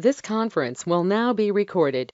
This conference will now be recorded.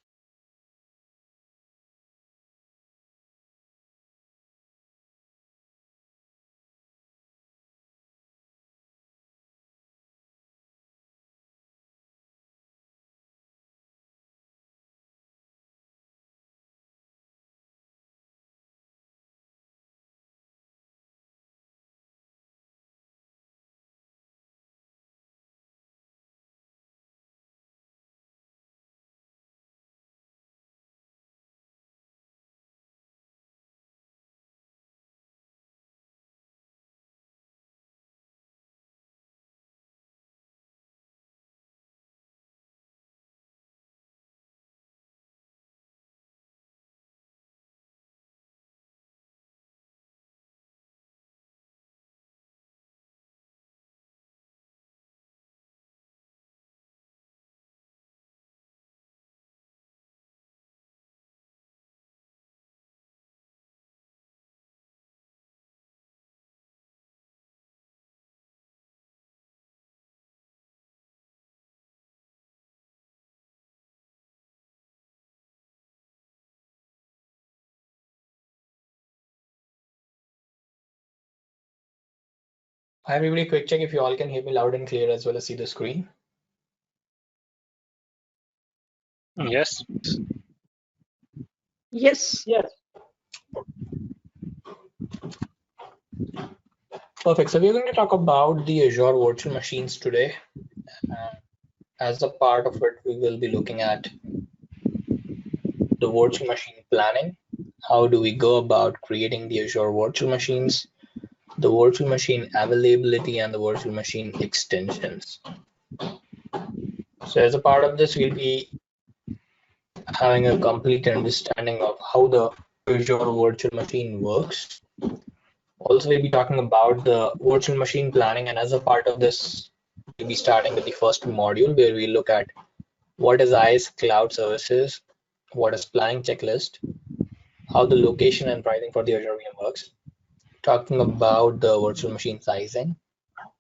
Hi everybody, quick check if you all can hear me loud and clear as well as see the screen. Yes. Yes. Perfect. So we're going to talk about the Azure virtual machines today. As a part of it, we will be looking at the virtual machine planning. How do we go about creating the Azure virtual machines, the virtual machine availability, and the virtual machine extensions. So as a part of this, we'll be having a complete understanding of how the Azure virtual machine works. Also, we'll be talking about the virtual machine planning, and as a part of this, we'll be starting with the first module where we look at what is IaaS cloud services, what is planning checklist, how the location and pricing for the Azure VM works, talking about the virtual machine sizing,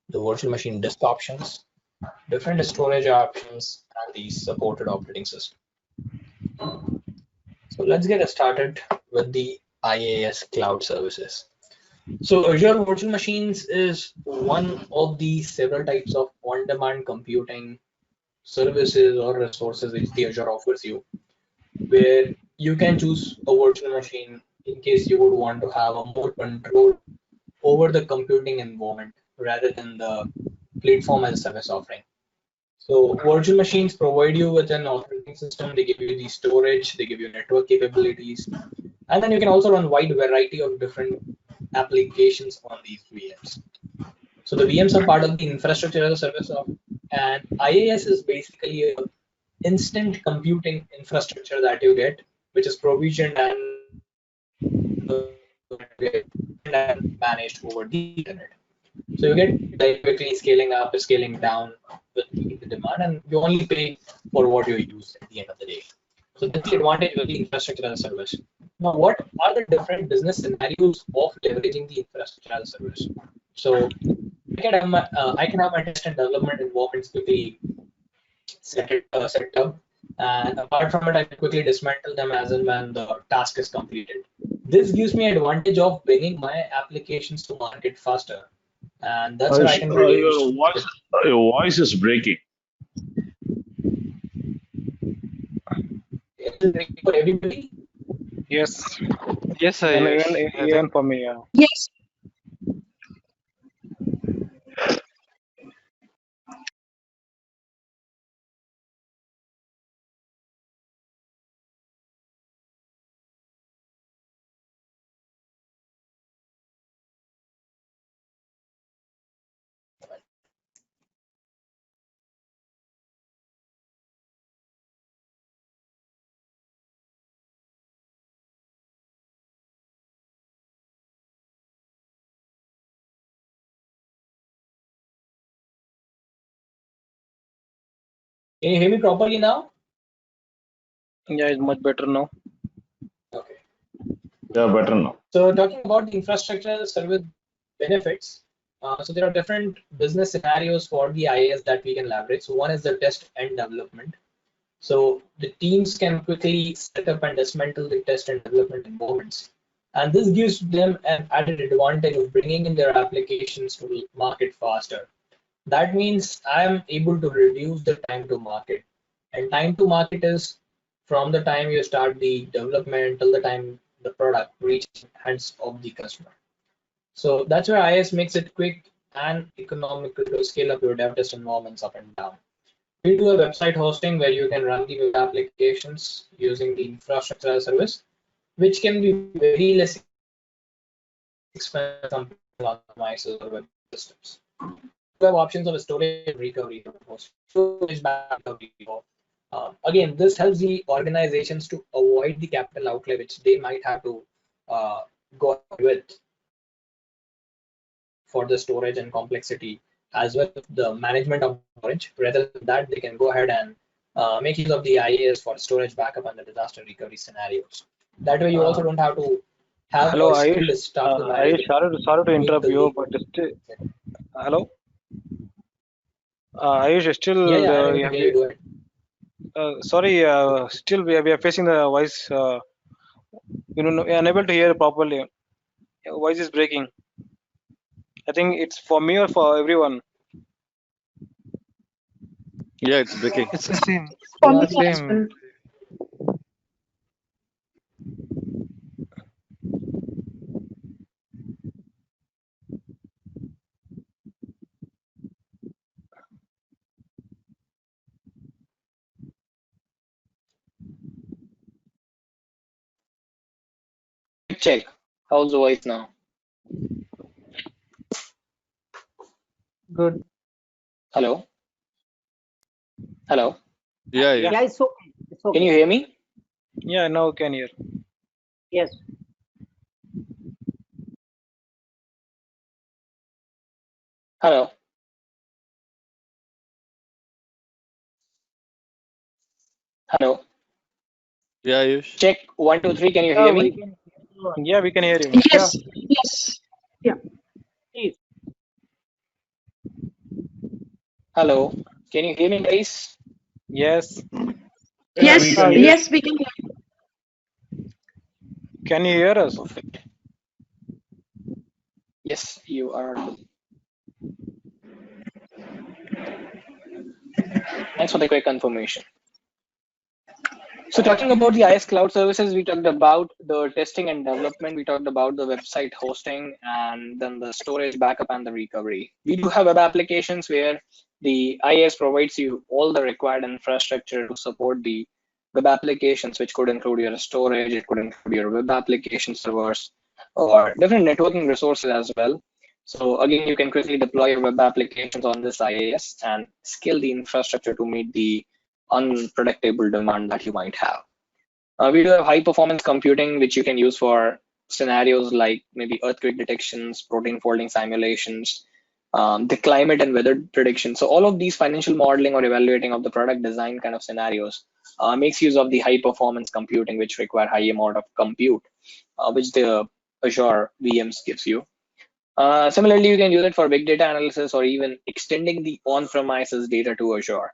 the virtual machine disk options, different storage options, and the supported operating system. So let's get started with the IaaS cloud services. So Azure Virtual Machines is one of the several types of on-demand computing services or resources which the Azure offers you, where you can choose a virtual machine in case you would want to have a more control over the computing environment rather than the platform as a service offering. So virtual machines provide you with an operating system, they give you the storage, they give you network capabilities, and then you can also run wide variety of different applications on these VMs. So the VMs are part of the infrastructure as a service of, and IaaS is basically a instant computing infrastructure that you get, which is provisioned and managed over the internet. So you get dynamically scaling up, scaling down with meeting the demand, and you only pay for what you use at the end of the day. So that's the advantage of the infrastructure as a service. Now, what are the different business scenarios of leveraging the infrastructure as a service? So I can have my test and development environments quickly set up, and apart from it, I can quickly dismantle them as and when the task is completed. This gives me advantage of bringing my applications to market faster, and that's where I can reduce. Your voice is breaking. For everybody. Yes. Yes, And even for me, Yes. Can you hear me properly now? yeah, it's much better now. Okay. Yeah, better now. So talking about the infrastructure as a service benefits, So there are different business scenarios for the IaaS that we can leverage. So one is the test and development. So the teams can quickly set up and dismantle the test and development environments. And this gives them an added advantage of bringing in their applications to market faster. That means I am able to reduce the time to market. And time to market is from the time you start the development till the time the product reaches hands of the customer. So that's where IaaS makes it quick and economical to scale up your dev test environments up and down. We do a website hosting where you can run the web applications using the infrastructure as a service, which can be very less expensive compared to on-premises or web systems. You have options of storage and recovery, storage backup recovery. Again, this helps the organizations to avoid the capital outlay which they might have to go with for the storage and complexity, as well as the management of storage. Rather than that, they can go ahead and make use of the IaaS for storage backup and the disaster recovery scenarios. That way, you also don't have to have Hello, a Ayush. skilled staff to manage. Ayush, sorry to interrupt you, but still, hello. Ayush, still, Yeah, I'm able to hear you. Go ahead. sorry, still we are facing the voice. We are unable to hear properly. Voice is breaking. I think it's for me or for everyone. Yeah, it's breaking. It's the same. For me Yeah, as same. well. Check. How's the voice now? Good. Hello? Hello? Yeah, yeah. Yeah, it's okay. It's okay. Can you hear me? Yeah, now we can hear. Yes. Hello? Hello? Yeah, Ayush. Check. 1, 2, 3. Can you Yeah, hear we me? can hear you. Yeah, we can hear you. Yes. Yes. Yeah. Please. Hello? Can you hear me, guys? Yes. Yes. Yes, we can hear you. Can you hear us? Perfect. Yes, you are. Thanks for the quick confirmation. So talking about the IaaS cloud services, we talked about the testing and development. We talked about the website hosting and then the storage backup and the recovery. We do have web applications where the IaaS provides you all the required infrastructure to support the web applications, which could include your storage, it could include your web application servers or different networking resources as well. So again, you can quickly deploy your web applications on this IaaS and scale the infrastructure to meet the unpredictable demand that you might have. We do have high performance computing, which you can use for scenarios like maybe earthquake detections, protein folding simulations, the climate and weather prediction. So all of these financial modeling or evaluating of the product design kind of scenarios makes use of the high performance computing, which require high amount of compute, which the Azure VMs gives you. Similarly, you can use it for big data analysis or even extending the on-premises data to Azure.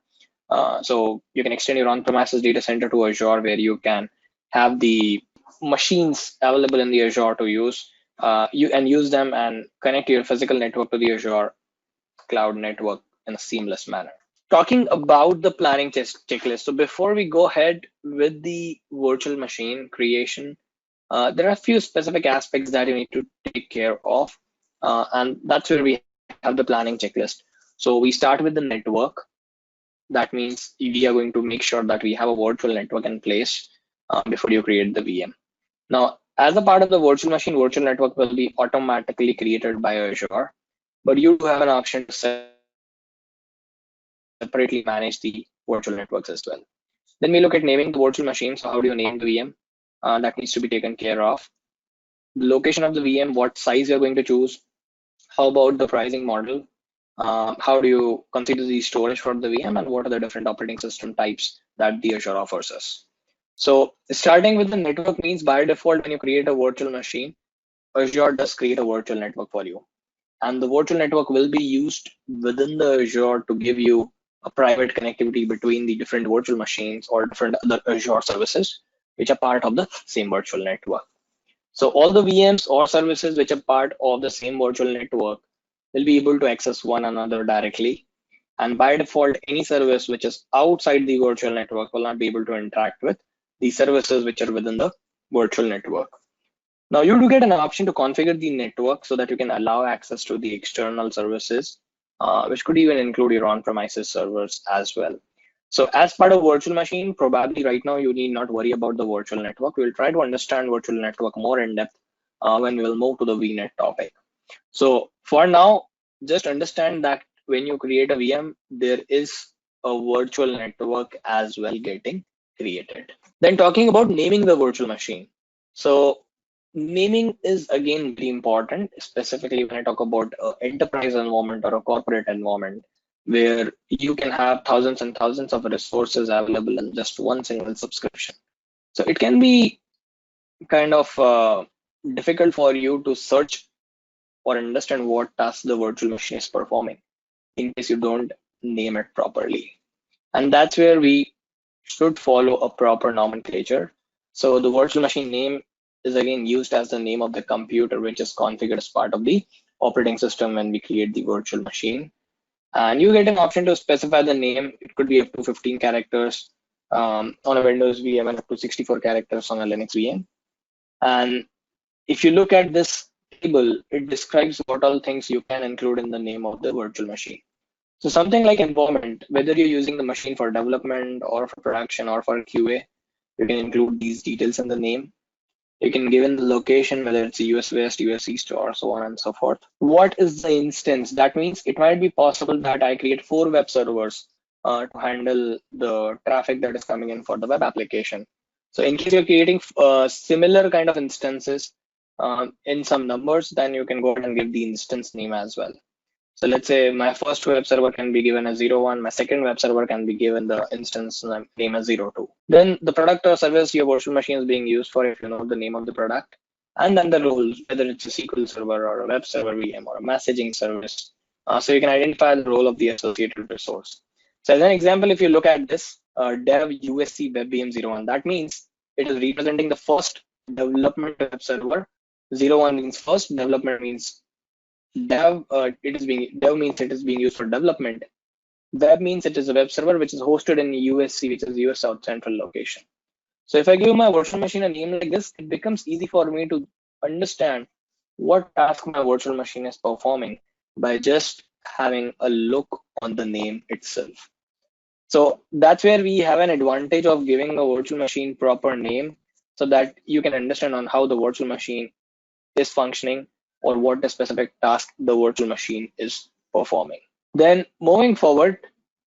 So you can extend your on-premises data center to Azure, where you can have the machines available in the Azure to use, use them and connect your physical network to the Azure cloud network in a seamless manner. Talking about the planning checklist. So before we go ahead with the virtual machine creation, there are a few specific aspects that you need to take care of, and that's where we have the planning checklist. So we start with the network. That means we are going to make sure that we have a virtual network in place before you create the VM. Now, as a part of the virtual machine, virtual network will be automatically created by Azure, but you do have an option to separately manage the virtual networks as well. Then we look at naming the virtual machine. So how do you name the VM? That needs to be taken care of. The location of the VM, what size you're going to choose. How about the pricing model? How do you consider the storage for the VM, and what are the different operating system types that the Azure offers us? So starting with the network means by default, when you create a virtual machine, Azure does create a virtual network for you. and the virtual network will be used within the Azure to give you a private connectivity between the different virtual machines or different other Azure services, which are part of the same virtual network. So all the VMs or services which are part of the same virtual network will be able to access one another directly. And by default, any service which is outside the virtual network will not be able to interact with the services which are within the virtual network. Now you do get an option to configure the network so that you can allow access to the external services, which could even include your on-premises servers as well. So as part of virtual machine, probably right now you need not worry about the virtual network. We'll try to understand virtual network more in depth when we'll move to the VNet topic. So for now, just understand that when you create a VM, there is a virtual network as well getting created. Then talking about naming the virtual machine. So naming is again very important, specifically when I talk about an enterprise environment or a corporate environment where you can have thousands and thousands of resources available in just one single subscription. So it can be kind of difficult for you to search or understand what task the virtual machine is performing in case you don't name it properly. And that's where we should follow a proper nomenclature. So the virtual machine name is again used as the name of the computer, which is configured as part of the operating system when we create the virtual machine. And you get an option to specify the name. It could be up to 15 characters on a Windows VM and up to 64 characters on a Linux VM. And if you look at this table, it describes what all things you can include in the name of the virtual machine. So something like environment, whether you're using the machine for development or for production or for QA, you can include these details in the name. You can give in the location, whether it's US West, US East, or so on and so forth. What is the instance? That means it might be possible that I create 4 web servers to handle the traffic that is coming in for the web application. So in case you're creating similar kind of instances in some numbers, then you can go ahead and give the instance name as well. So let's say my first web server can be given as 01, my second web server can be given the instance name as 02. Then the product or service your virtual machine is being used for, if you know the name of the product, and then the roles, whether it's a SQL server or a web server VM or a messaging service. So you can identify the role of the associated resource. So as an example, if you look at this dev USC web VM 01, that means it is representing the first development web server. 01 means first, development means dev means it is being used for development. Web means it is a web server which is hosted in USC, which is US South Central location. So if I give my virtual machine a name like this, it becomes easy for me to understand what task my virtual machine is performing by just having a look on the name itself. So that's where we have an advantage of giving a virtual machine proper name so that you can understand on how the virtual machine is functioning or what the specific task the virtual machine is performing. Then moving forward,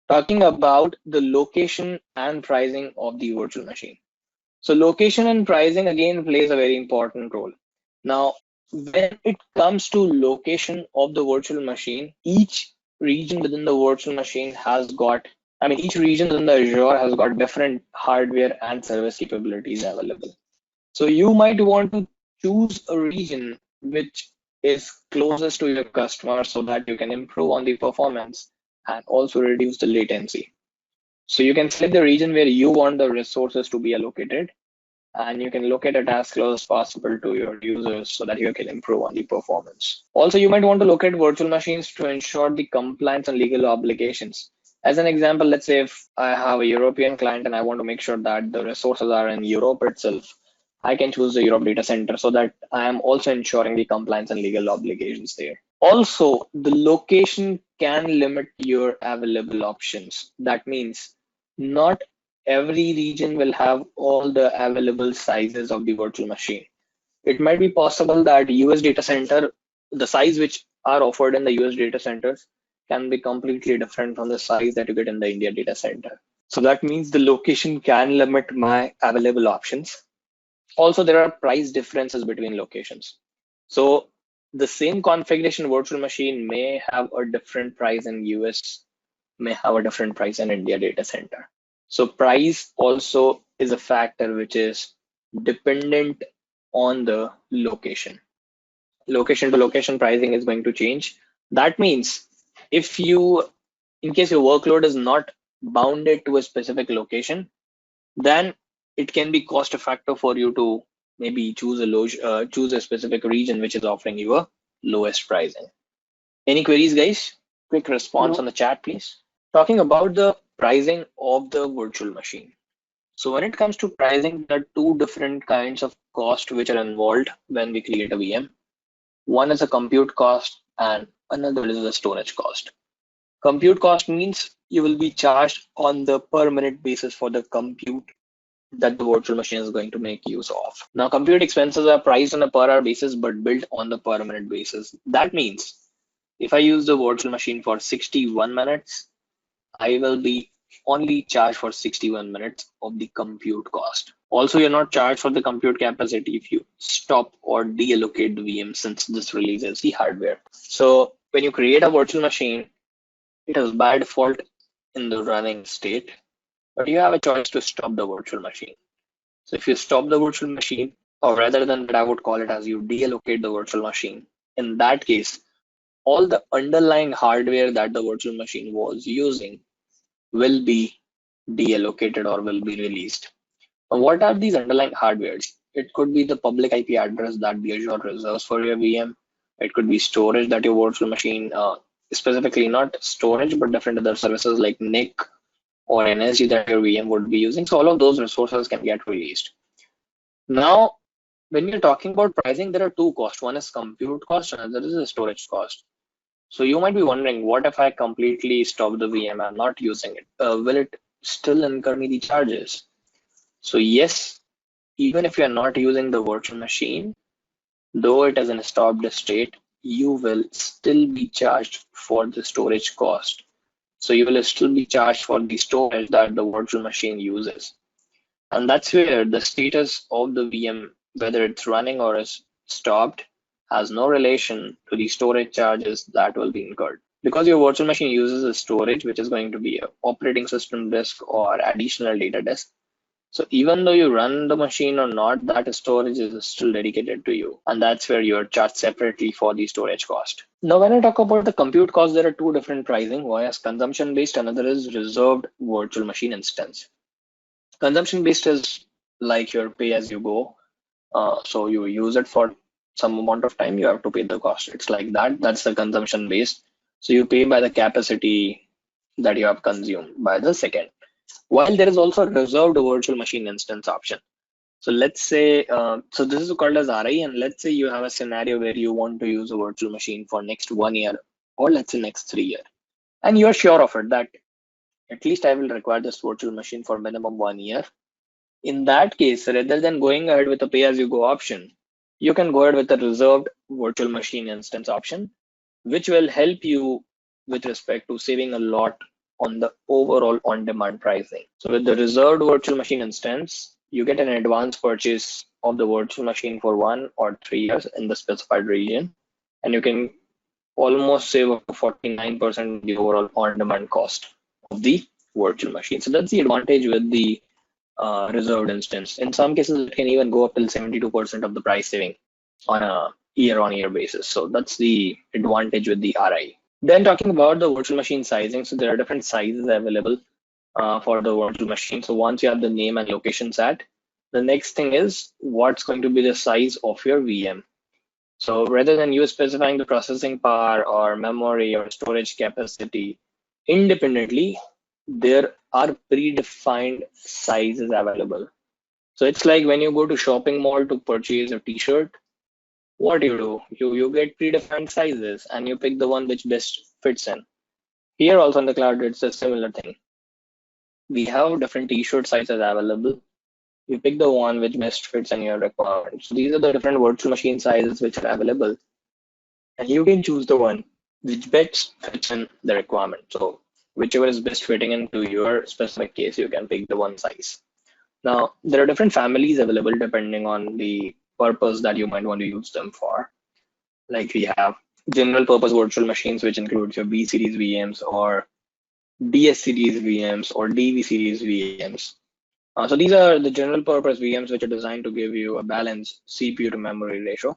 talking about the location and pricing of the virtual machine. So location and pricing again plays a very important role. Now, when it comes to location of the virtual machine, each region within the virtual machine has got, each region within the Azure has got different hardware and service capabilities available. So you might want to choose a region which is closest to your customer so that you can improve on the performance and also reduce the latency. So you can select the region where you want the resources to be allocated, and you can locate it as close as possible to your users so that you can improve on the performance. Also, you might want to locate virtual machines to ensure the compliance and legal obligations. As an example, let's say if I have a European client and I want to make sure that the resources are in Europe itself, I can choose the Europe data center so that I am also ensuring the compliance and legal obligations there. Also, the location can limit your available options. That means not every region will have all the available sizes of the virtual machine. It might be possible that US data center, the size which are offered in the US data centers can be completely different from the size that you get in the India data center. So that means the location can limit my available options. Also, there are price differences between locations. So the same configuration virtual machine may have a different price in US, may have a different price in India data center. So price also is a factor which is dependent on the location. location to location pricing is going to change. That means if you, in case your workload is not bounded to a specific location, then it can be cost effective for you to maybe choose a specific region which is offering you a lowest pricing. Any queries, guys? Quick response No. on the chat, please. Talking about the pricing of the virtual machine. So when it comes to pricing, there are two different kinds of cost which are involved when we create a VM. One is a compute cost and another is a storage cost. Compute cost means you will be charged on the per minute basis for the compute that the virtual machine is going to make use of. Now, compute expenses are priced on a per hour basis but built on the per minute basis. That means if I use the virtual machine for 61 minutes, I will be only charged for 61 minutes of the compute cost. Also, you're not charged for the compute capacity if you stop or deallocate the VM, since this releases the hardware. So when you create a virtual machine, it is by default in the running state, but you have a choice to stop the virtual machine. So if you stop the virtual machine, or rather than that, I would call it as you deallocate the virtual machine. In that case, all the underlying hardware that the virtual machine was using will be deallocated or will be released. And what are these underlying hardwares? It could be the public IP address that the Azure reserves for your VM. It could be storage that your virtual machine, specifically not storage, but different other services like NIC or NSG that your VM would be using. So all of those resources can get released. Now, when you're talking about pricing, there are two costs. One is compute cost, and another is the storage cost. So you might be wondering, what if I completely stop the VM? I'm not using it. Will it still incur me the charges? So yes, even if you're not using the virtual machine, though it is in a stopped state, you will still be charged for the storage cost. So you will still be charged for the storage that the virtual machine uses. And that's where the status of the VM, whether it's running or is stopped, has no relation to the storage charges that will be incurred. Because your virtual machine uses a storage, which is going to be an operating system disk or additional data disk. So even though you run the machine or not, that storage is still dedicated to you. And that's where you're charged separately for the storage cost. Now, when I talk about the compute cost, there are two different pricing. One is consumption based, another is reserved virtual machine instance. Consumption based is like your pay as you go. So you use it for some amount of time, you have to pay the cost. It's like that. That's the consumption based. So you pay by the capacity that you have consumed by the second. While there is also a reserved virtual machine instance option. So let's say, so this is called as RI, and let's say you have a scenario where you want to use a virtual machine for next 1 year, or let's say next 3 years. And you are sure of it that at least I will require this virtual machine for minimum 1 year. In that case, rather than going ahead with a pay-as-you-go option, you can go ahead with a reserved virtual machine instance option, which will help you with respect to saving a lot on the overall on-demand pricing. So with the reserved virtual machine instance, you get an advance purchase of the virtual machine for 1 or 3 years in the specified region, and you can almost save up to 49% of the overall on-demand cost of the virtual machine. So that's the advantage with the reserved instance. In some cases, it can even go up till 72% of the price saving on a year-on-year basis. So that's the advantage with the RI. Then talking about the virtual machine sizing, so there are different sizes available for the virtual machine. So once you have the name and location set, the next thing is what's going to be the size of your VM. So rather than you specifying the processing power or memory or storage capacity independently, there are predefined sizes available. So it's like when you go to shopping mall to purchase a t-shirt, what do? You get predefined sizes and you pick the one which best fits in. Here also on the cloud, it's a similar thing. We have different t-shirt sizes available. You pick the one which best fits in your requirements. So these are the different virtual machine sizes which are available. And you can choose the one which best fits in the requirement. So whichever is best fitting into your specific case, you can pick the one size. Now, there are different families available depending on the purpose that you might want to use them for. Like we have general purpose virtual machines, which includes your B series VMs or DS series VMs or DV series VMs. So these are the general purpose VMs which are designed to give you a balanced CPU to memory ratio.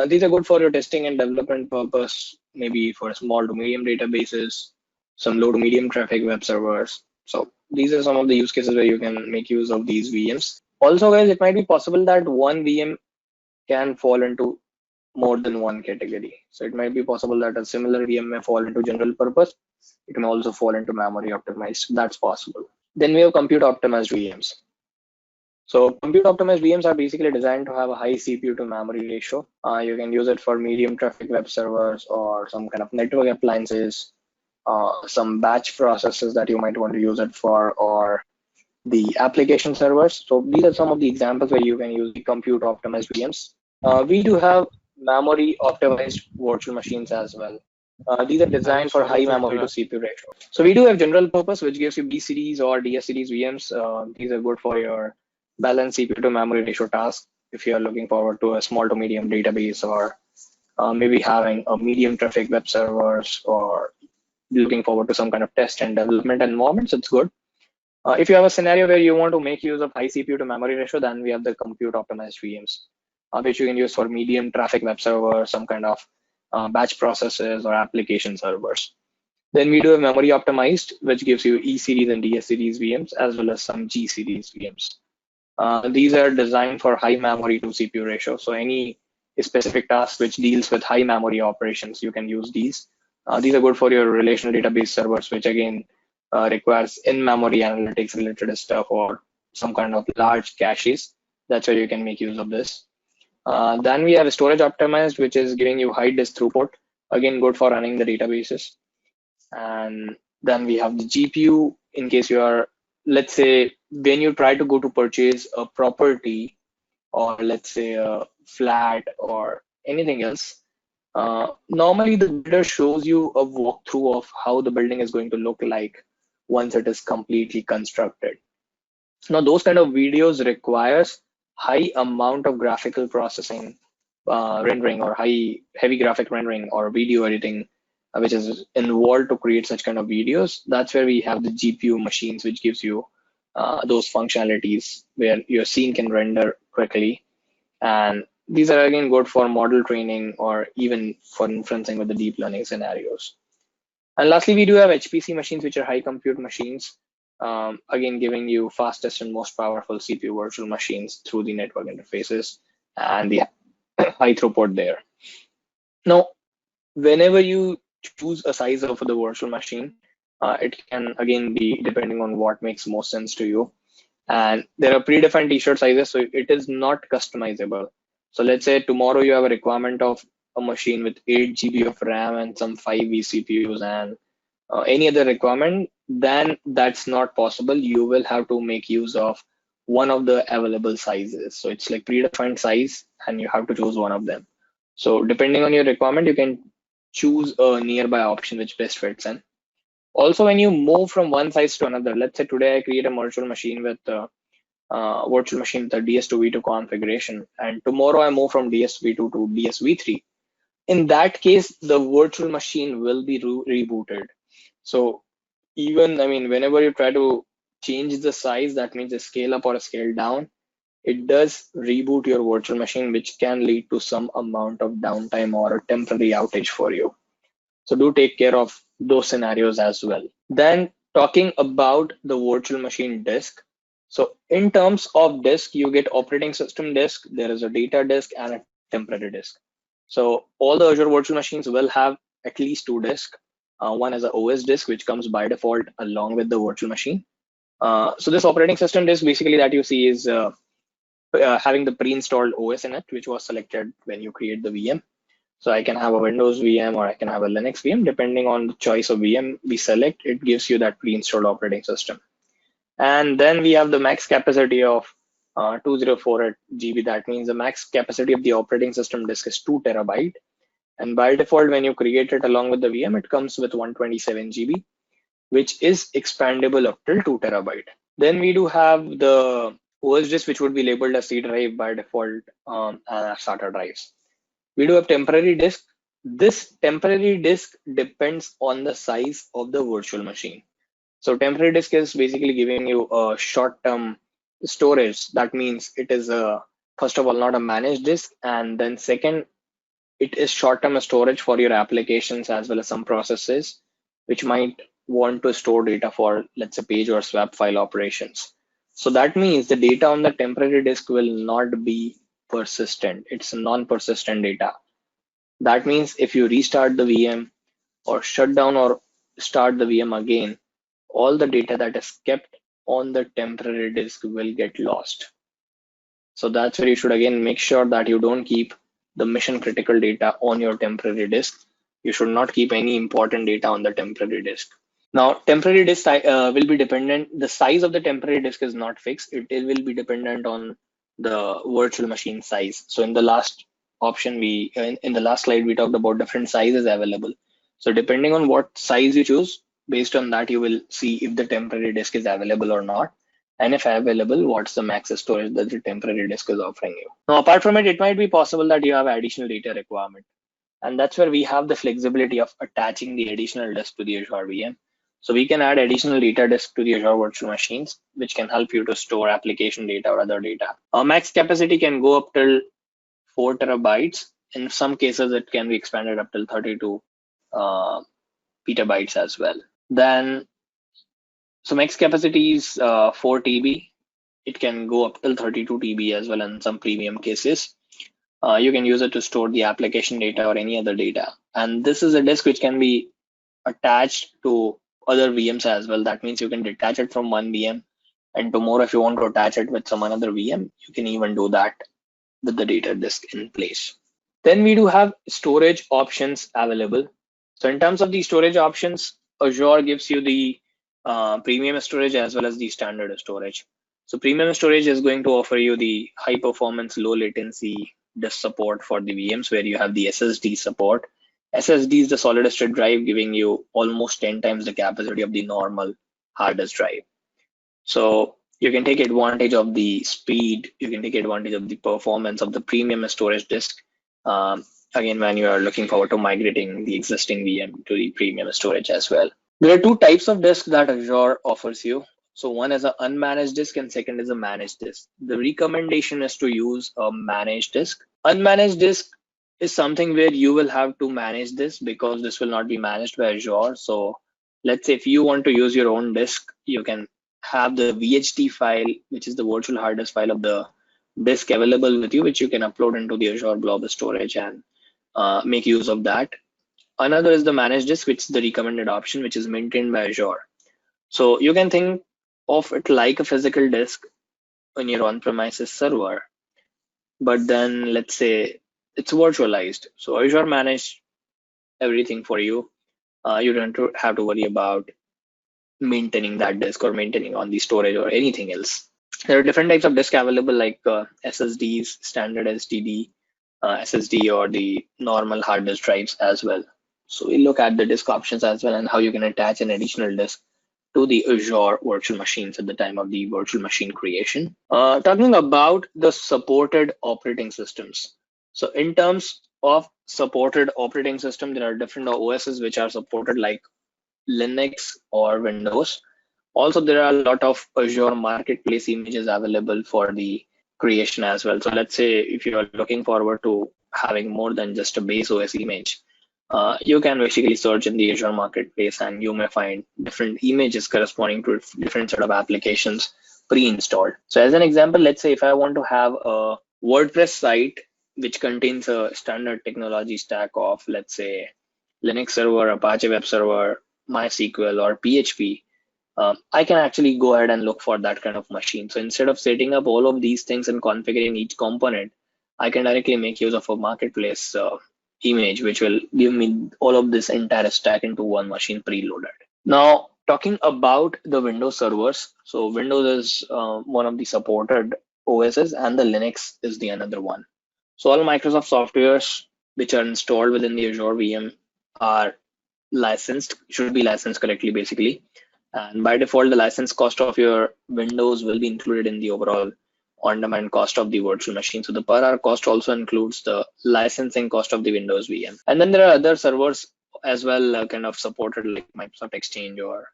These are good for your testing and development purpose, maybe for small to medium databases, some low to medium traffic web servers. So these are some of the use cases where you can make use of these VMs. Also, guys, it might be possible that one VM can fall into more than one category. So it might be possible that a similar VM may fall into general purpose. It may also fall into memory optimized. That's possible. Then we have compute optimized VMs. So compute optimized VMs are basically designed to have a high CPU to memory ratio. You can use it for medium traffic web servers or some kind of network appliances, some batch processes that you might want to use it for, or the application servers. So these are some of the examples where you can use the compute optimized VMs. We do have memory optimized virtual machines as well. These are designed for high memory to CPU ratio. So we do have general purpose, which gives you B series or DS series VMs. These are good for your balanced CPU to memory ratio task. If you are looking forward to a small to medium database, or maybe having a medium traffic web servers, or looking forward to some kind of test and development environments, it's good. If you have a scenario where you want to make use of high CPU to memory ratio, then we have the compute optimized VMs, which you can use for medium traffic web servers, some kind of batch processes or application servers. Then we do have memory optimized, which gives you E series and DS series VMs, as well as some G series VMs. These are designed for high memory to CPU ratio. So any specific task which deals with high memory operations, you can use these. These are good for your relational database servers, which again requires in-memory analytics related stuff, or some kind of large caches. That's where you can make use of this. Then we have storage optimized, which is giving you high disk throughput. Again, good for running the databases. And then we have the GPU in case you are, let's say, when you try to go to purchase a property, or let's say a flat or anything else, normally the builder shows you a walkthrough of how the building is going to look like once it is completely constructed. Now, those kind of videos requires high amount of graphical processing, rendering, or heavy graphic rendering or video editing, which is involved to create such kind of videos. That's where we have the GPU machines, which gives you those functionalities where your scene can render quickly. And these are again good for model training or even for inferencing with the deep learning scenarios. And lastly, we do have HPC machines, which are high compute machines, again giving you fastest and most powerful CPU virtual machines through the network interfaces and the high throughput there. Now, whenever you choose a size of the virtual machine, it can again be depending on what makes most sense to you. And there are predefined t-shirt sizes, so it is not customizable. So let's say tomorrow you have a requirement of a machine with 8 GB of RAM and some 5 vCPUs and any other requirement, then that's not possible. You will have to make use of one of the available sizes. So it's like predefined size and you have to choose one of them. So depending on your requirement, you can choose a nearby option which best fits in. Also, when you move from one size to another, let's say today I create a virtual machine with the DS2V2 configuration, and tomorrow I move from DS2V2 to DSV3. In that case, the virtual machine will be rebooted. So even, I mean, whenever you try to change the size, that means a scale up or a scale down, it does reboot your virtual machine, which can lead to some amount of downtime or a temporary outage for you. So do take care of those scenarios as well. Then talking about the virtual machine disk. So in terms of disk, you get operating system disk, there is a data disk and a temporary disk. So all the Azure virtual machines will have at least two disks. One is an OS disk, which comes by default along with the virtual machine. So this operating system disk basically that you see is having the pre-installed OS in it, which was selected when you create the VM. So I can have a Windows VM or I can have a Linux VM, depending on the choice of VM we select, it gives you that pre-installed operating system. And then we have the max capacity of 204 GB. That means the max capacity of the operating system disk is 2 TB. And by default, when you create it along with the VM, it comes with 127 GB, which is expandable up till 2 TB. Then we do have the OS disk, which would be labeled as C drive by default and SATA drives. We do have temporary disk. This temporary disk depends on the size of the virtual machine. So temporary disk is basically giving you a short-term storage. That means it is first of all not a managed disk, and then second, it is short-term storage for your applications as well as some processes which might want to store data for, let's say, page or swap file operations. So that means the data on the temporary disk will not be persistent. It's non-persistent data. That means if you restart the VM or shut down or start the VM again, all the data that is kept on the temporary disk will get lost. So that's where you should again make sure that you don't keep the mission critical data on your temporary disk. You should not keep any important data on the temporary disk. Now, temporary disk will be dependent. The size of the temporary disk is not fixed. It will be dependent on the virtual machine size. So in the last option, in the last slide, we talked about different sizes available. So depending on what size you choose, based on that, you will see if the temporary disk is available or not. And if available, what's the max storage that the temporary disk is offering you. Now, apart from it, it might be possible that you have additional data requirement. And that's where we have the flexibility of attaching the additional disk to the Azure VM. So we can add additional data disk to the Azure virtual machines, which can help you to store application data or other data. Our max capacity can go up till 4 terabytes. In some cases, it can be expanded up till 32 petabytes as well. Then, so max capacity is 4 TB. It can go up till 32 TB as well in some premium cases. You can use it to store the application data or any other data. And this is a disk which can be attached to other VMs as well. That means you can detach it from one VM, and tomorrow if you want to attach it with some another VM, you can even do that with the data disk in place. Then we do have storage options available. So in terms of the storage options, Azure gives you the premium storage as well as the standard storage. So premium storage is going to offer you the high performance, low latency disk support for the VMs, where you have the SSD support. SSD is the solid state drive, giving you almost 10 times the capacity of the normal hard disk drive. So you can take advantage of the speed, you can take advantage of the performance of the premium storage disk. Again, when you are looking forward to migrating the existing VM to the premium storage as well. There are two types of disks that Azure offers you. So one is an unmanaged disk and second is a managed disk. The recommendation is to use a managed disk. Unmanaged disk is something where you will have to manage this because this will not be managed by Azure. So let's say if you want to use your own disk, you can have the VHD file, which is the virtual hard disk file of the disk available with you, which you can upload into the Azure Blob Storage and make use of that. Another is the managed disk, which is the recommended option, which is maintained by Azure. So you can think of it like a physical disk on your on-premises server, but then let's say it's virtualized. So Azure managed everything for you. You don't have to worry about maintaining that disk or maintaining on the storage or anything else. There are different types of disk available, like SSDs, standard SSD, SSD, or the normal hard disk drives as well. So we look at the disk options as well and how you can attach an additional disk to the Azure virtual machines at the time of the virtual machine creation. Talking about the supported operating systems. So in terms of supported operating system, there are different OSs which are supported, like Linux or Windows. Also, there are a lot of Azure Marketplace images available for the creation as well. So let's say if you are looking forward to having more than just a base OS image, you can basically search in the Azure Marketplace and you may find different images corresponding to different set of applications pre-installed. So as an example, let's say if I want to have a WordPress site which contains a standard technology stack of, let's say, Linux server, Apache web server, MySQL, or PHP, I can actually go ahead and look for that kind of machine. So instead of setting up all of these things and configuring each component, I can directly make use of a marketplace image, which will give me all of this entire stack into one machine preloaded. Now, talking about the Windows servers. So Windows is one of the supported OSs and the Linux is the another one. So all Microsoft softwares which are installed within the Azure VM are licensed, should be licensed correctly basically. And by default, the license cost of your Windows will be included in the overall on-demand cost of the virtual machine. So the per hour cost also includes the licensing cost of the Windows VM. And then there are other servers as well, kind of supported, like Microsoft Exchange or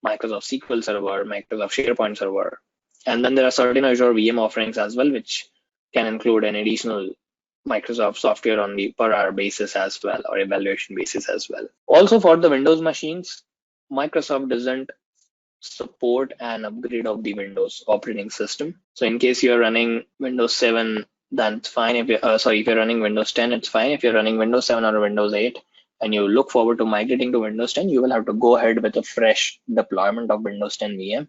Microsoft SQL Server, Microsoft SharePoint Server. And then there are certain Azure VM offerings as well, which can include an additional Microsoft software on the per hour basis as well, or evaluation basis as well. Also for the Windows machines, Microsoft doesn't support an upgrade of the Windows operating system. So in case you're running Windows 7, then it's fine. If you're running Windows 10, it's fine. If you're running Windows 7 or Windows 8 and you look forward to migrating to Windows 10, you will have to go ahead with a fresh deployment of Windows 10 VM.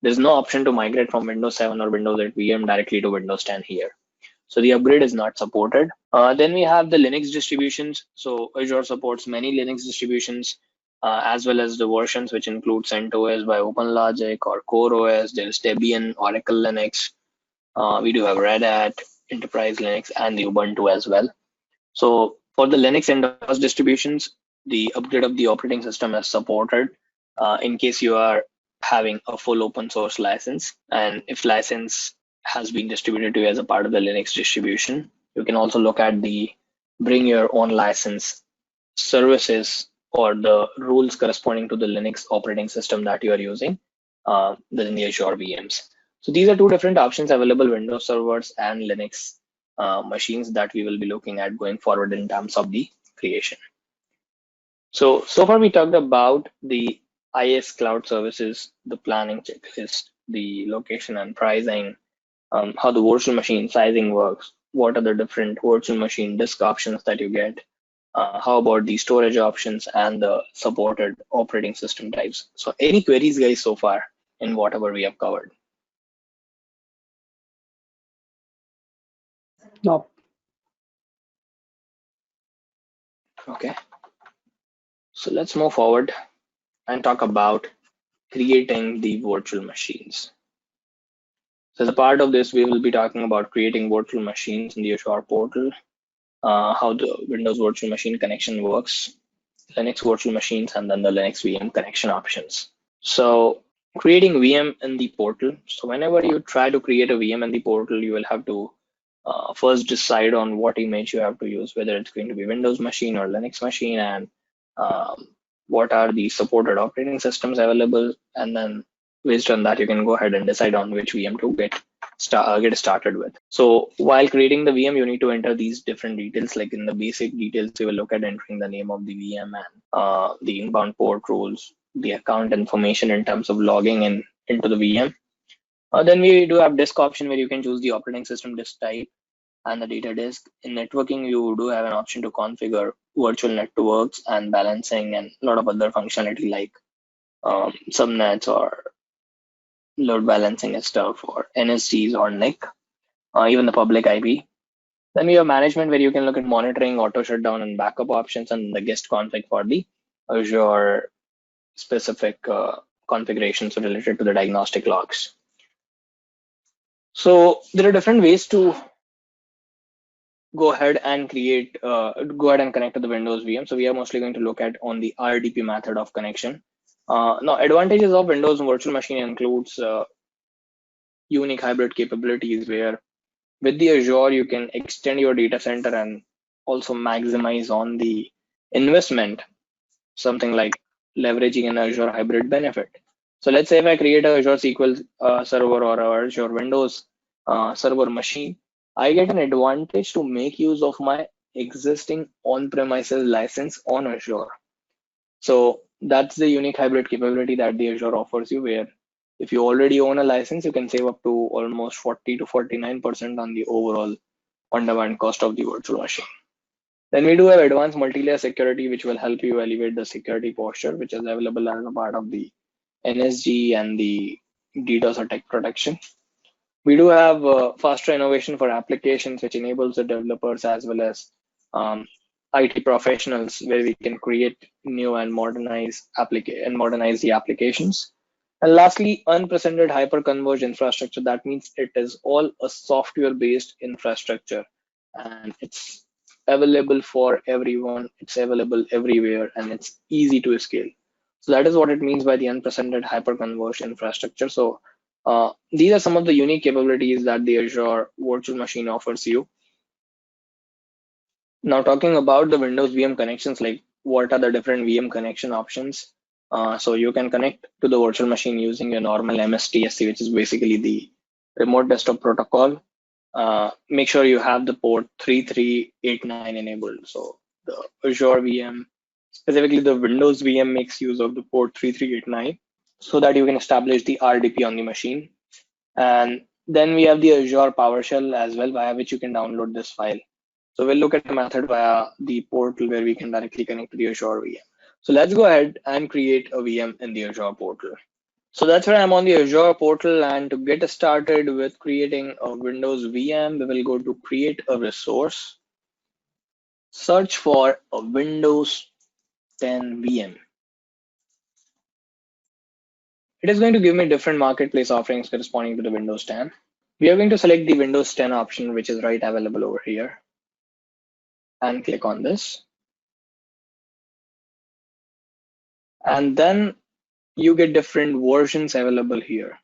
There's no option to migrate from Windows 7 or Windows 8 VM directly to Windows 10 here. So the upgrade is not supported. Then we have the Linux distributions. So Azure supports many Linux distributions, as well as the versions which include CentOS by OpenLogic or CoreOS. There's Debian, Oracle Linux. We do have Red Hat, Enterprise Linux, and the Ubuntu as well. So for the Linux and DOS distributions, the upgrade of the operating system is supported in case you are having a full open source license. And if license has been distributed to you as a part of the Linux distribution, you can also look at the bring your own license services or the rules corresponding to the Linux operating system that you are using within the Azure VMs. So these are two different options available, Windows servers and Linux machines, that we will be looking at going forward in terms of the creation. So far we talked about the IaaS cloud services, the planning checklist, the location and pricing, how the virtual machine sizing works, what are the different virtual machine disk options that you get, how about the storage options and the supported operating system types. So any queries, guys, so far in whatever we have covered? No. Okay. So let's move forward and talk about creating the virtual machines. So as a part of this, we will be talking about creating virtual machines in the Azure portal, how the Windows virtual machine connection works, Linux virtual machines, and then the Linux VM connection options. So creating VM in the portal. So whenever you try to create a VM in the portal, you will have to first decide on what image you have to use, whether it's going to be Windows machine or Linux machine, and what are the supported operating systems available. And then based on that, you can go ahead and decide on which VM to get started with. So while creating the VM, you need to enter these different details. Like in the basic details, you will look at entering the name of the VM and the inbound port rules, the account information in terms of logging in into the VM. Then we do have disk option where you can choose the operating system disk type and the data disk. In networking, you do have an option to configure virtual networks and balancing and a lot of other functionality like subnets or load balancing and stuff, or NSGs or NIC, even the public IP. Then we have management where you can look at monitoring, auto shutdown, and backup options, and the guest config for the Azure specific configurations related to the diagnostic logs. So there are different ways to go ahead and connect to the Windows VM. So we are mostly going to look at on the RDP method of connection. Now, advantages of Windows virtual machine includes unique hybrid capabilities, where with the Azure, you can extend your data center and also maximize on the investment, something like leveraging an Azure hybrid benefit. So let's say if I create a Azure SQL server or a Azure Windows server machine, I get an advantage to make use of my existing on-premises license on Azure. So that's the unique hybrid capability that the Azure offers you, where if you already own a license, you can save up to almost 40 to 49% on the overall on-demand cost of the virtual machine. Then we do have advanced multi-layer security, which will help you elevate the security posture, which is available as a part of the NSG and the DDoS attack protection. We do have faster innovation for applications, which enables the developers as well as IT professionals, where we can create new and modernize the applications. And lastly, unprecedented hyper-converged infrastructure. That means it is all a software-based infrastructure, and it's available for everyone. It's available everywhere, and it's easy to scale. So that is what it means by the unprecedented hyper-converged infrastructure. So these are some of the unique capabilities that the Azure virtual machine offers you. Now, talking about the Windows VM connections, like what are the different VM connection options? So you can connect to the virtual machine using your normal MSTSC, which is basically the remote desktop protocol. make sure you have the port 3389 enabled. So the Azure VM, specifically the Windows VM, makes use of the port 3389 so that you can establish the RDP on the machine. And then we have the Azure PowerShell as well, via which you can download this file. So we'll look at the method via the portal where we can directly connect to the Azure VM. So let's go ahead and create a VM in the Azure portal. So that's where I'm on the Azure portal, and to get started with creating a Windows VM, we will go to create a resource, search for a Windows 10 VM. It is going to give me different marketplace offerings corresponding to the Windows 10. We are going to select the Windows 10 option, which is right available over here, and click on this. And then you get different versions available here.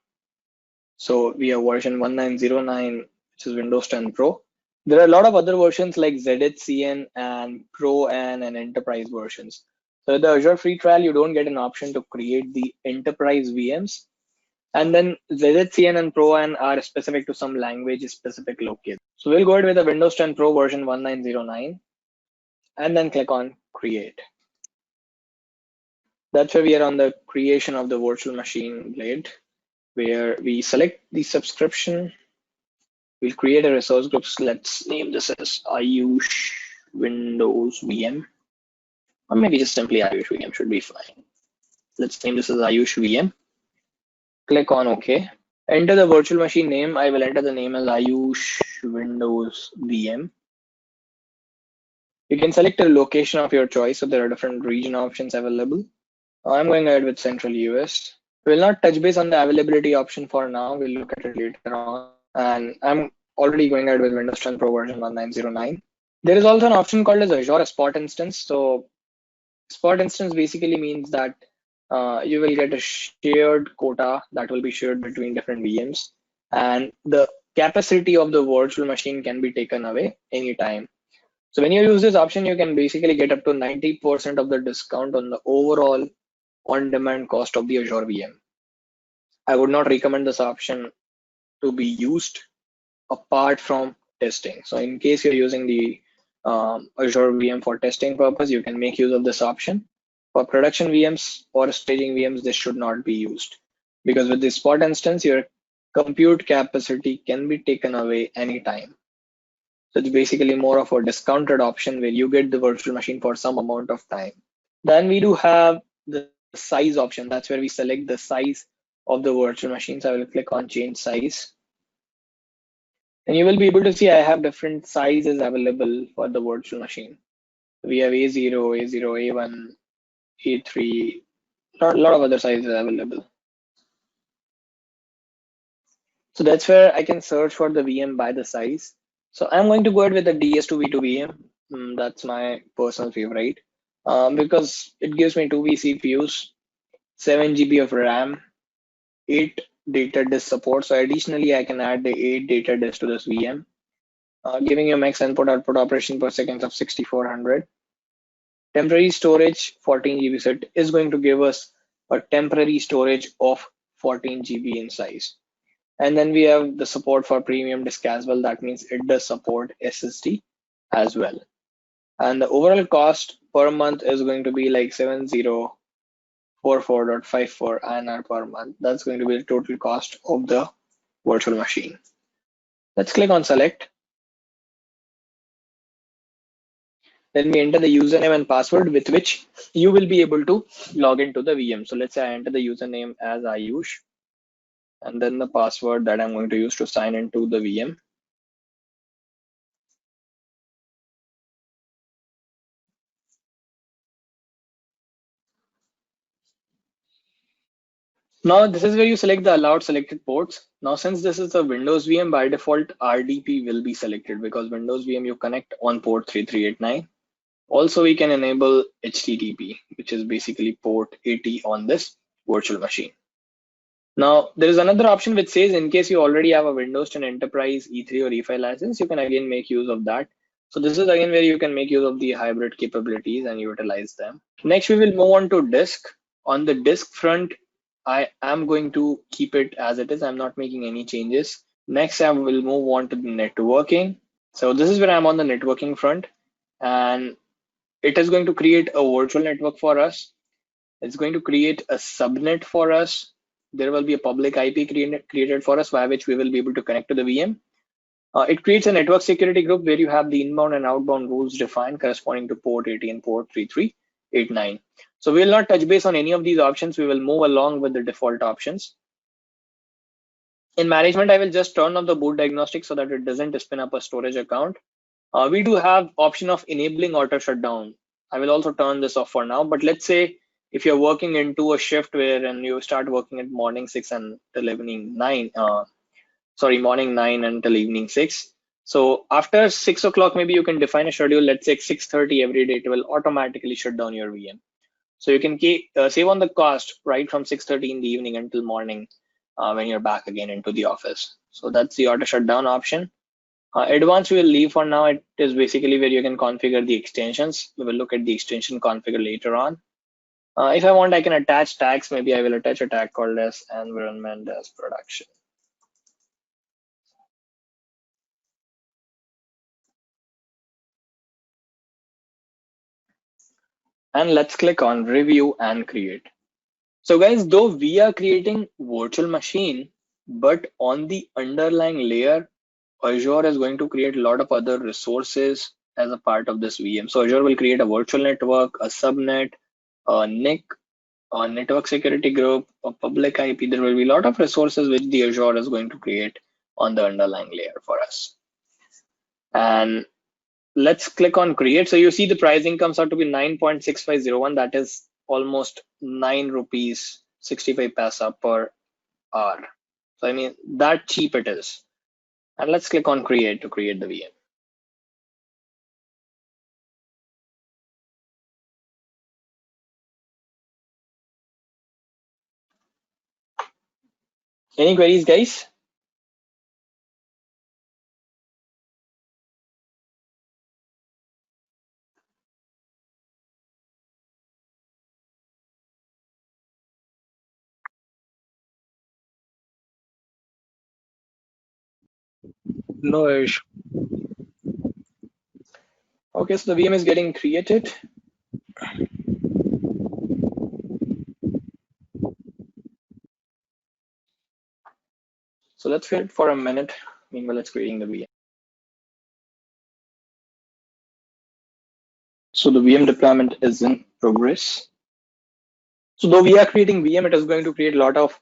So we have version 1909, which is Windows 10 Pro. There are a lot of other versions like ZHCN and Pro and Enterprise versions. So the Azure free trial, you don't get an option to create the enterprise VMs. And then ZHCN and Pro N are specific to some language specific location. So we'll go ahead with the Windows 10 Pro version 1909 and then click on create. That's where we are on the creation of the virtual machine blade, where we select the subscription. We'll create a resource group. Let's name this as Ayush Windows VM, or maybe just simply Ayush VM should be fine. Let's name this as Ayush VM. Click on OK. Enter the virtual machine name. I will enter the name as Ayush Windows VM. You can select a location of your choice, so there are different region options available. I'm going ahead with Central US. We'll not touch base on the availability option for now. We'll look at it later on. And I'm already going ahead with Windows 10 Pro version 1909. There is also an option called as Azure Spot Instance. So Spot Instance basically means that you will get a shared quota that will be shared between different VMs, and the capacity of the virtual machine can be taken away anytime. So when you use this option, you can basically get up to 90% of the discount on the overall on-demand cost of the Azure VM. I would not recommend this option to be used apart from testing. So in case you're using the Azure VM for testing purpose, you can make use of this option. For production VMs or staging VMs, this should not be used, because with the spot instance, your compute capacity can be taken away anytime. So it's basically more of a discounted option where you get the virtual machine for some amount of time. Then we do have the size option. That's where we select the size of the virtual machine. So I will click on change size. And you will be able to see I have different sizes available for the virtual machine. We have A0, A0, A1, A3, a lot of other sizes available. So that's where I can search for the VM by the size. So I'm going to go ahead with the DS2V2 VM. That's my personal favorite because it gives me 2 vCPUs, 7 GB of RAM, 8 data disk support. So additionally, I can add the 8 data disks to this VM, giving you max input output operation per second of 6400. Temporary storage 14 GB. So it is going to give us a temporary storage of 14 GB in size. And then we have the support for premium disk as well. That means it does support SSD as well. And the overall cost per month is going to be like 7044.54 INR per month. That's going to be the total cost of the virtual machine. Let's click on select. Then we enter the username and password with which you will be able to log into the VM. So let's say I enter the username as Ayush, and then the password that I'm going to use to sign into the VM. Now this is where you select the allowed selected ports. Now since this is a Windows VM, by default RDP will be selected because Windows VM you connect on port 3389. Also we can enable HTTP, which is basically port 80 on this virtual machine. Now there is another option which says in case you already have a Windows 10 Enterprise E3 or E5 license, you can again make use of that. So this is again where you can make use of the hybrid capabilities and utilize them. Next we will move on to disk. On the disk front, I am going to keep it as it is. I'm not making any changes. Next, I will move on to the networking. So this is where I'm on the networking front, and it is going to create a virtual network for us. It's going to create a subnet for us. There will be a public IP created for us via which we will be able to connect to the VM. It creates a network security group where you have the inbound and outbound rules defined corresponding to port 80 and port 3389. So we will not touch base on any of these options. We will move along with the default options. In management, I will just turn off the boot diagnostic so that it doesn't spin up a storage account. We do have option of enabling auto shutdown. I will also turn this off for now, but let's say if you're working into a shift where and you start working at morning 6 until evening 9, morning 9 until evening 6. So after 6 o'clock, maybe you can define a schedule. Let's say 6:30 every day, it will automatically shut down your VM. So you can save on the cost right from 6:30 in the evening until morning when you're back again into the office. So that's the auto shutdown option. Advanced we will leave for now. It is basically where you can configure the extensions. We will look at the extension configure later on. If I want, I can attach tags. Maybe I will attach a tag called as environment as production. And let's click on review and create. So guys, though we are creating virtual machine, but on the underlying layer, Azure is going to create a lot of other resources as a part of this VM. So Azure will create a virtual network, a subnet, a NIC, a network security group, a public IP. There will be a lot of resources which the Azure is going to create on the underlying layer for us. And let's click on create. So you see the pricing comes out to be 9.6501. That is almost 9 rupees 65 paisa per hour. So I mean that cheap it is. And let's click on create to create the VM. Any queries, guys? No issue. Okay, so the VM is getting created. So let's wait for a minute. Meanwhile, it's creating the VM. So the VM deployment is in progress. So though we are creating VM, it is going to create a lot of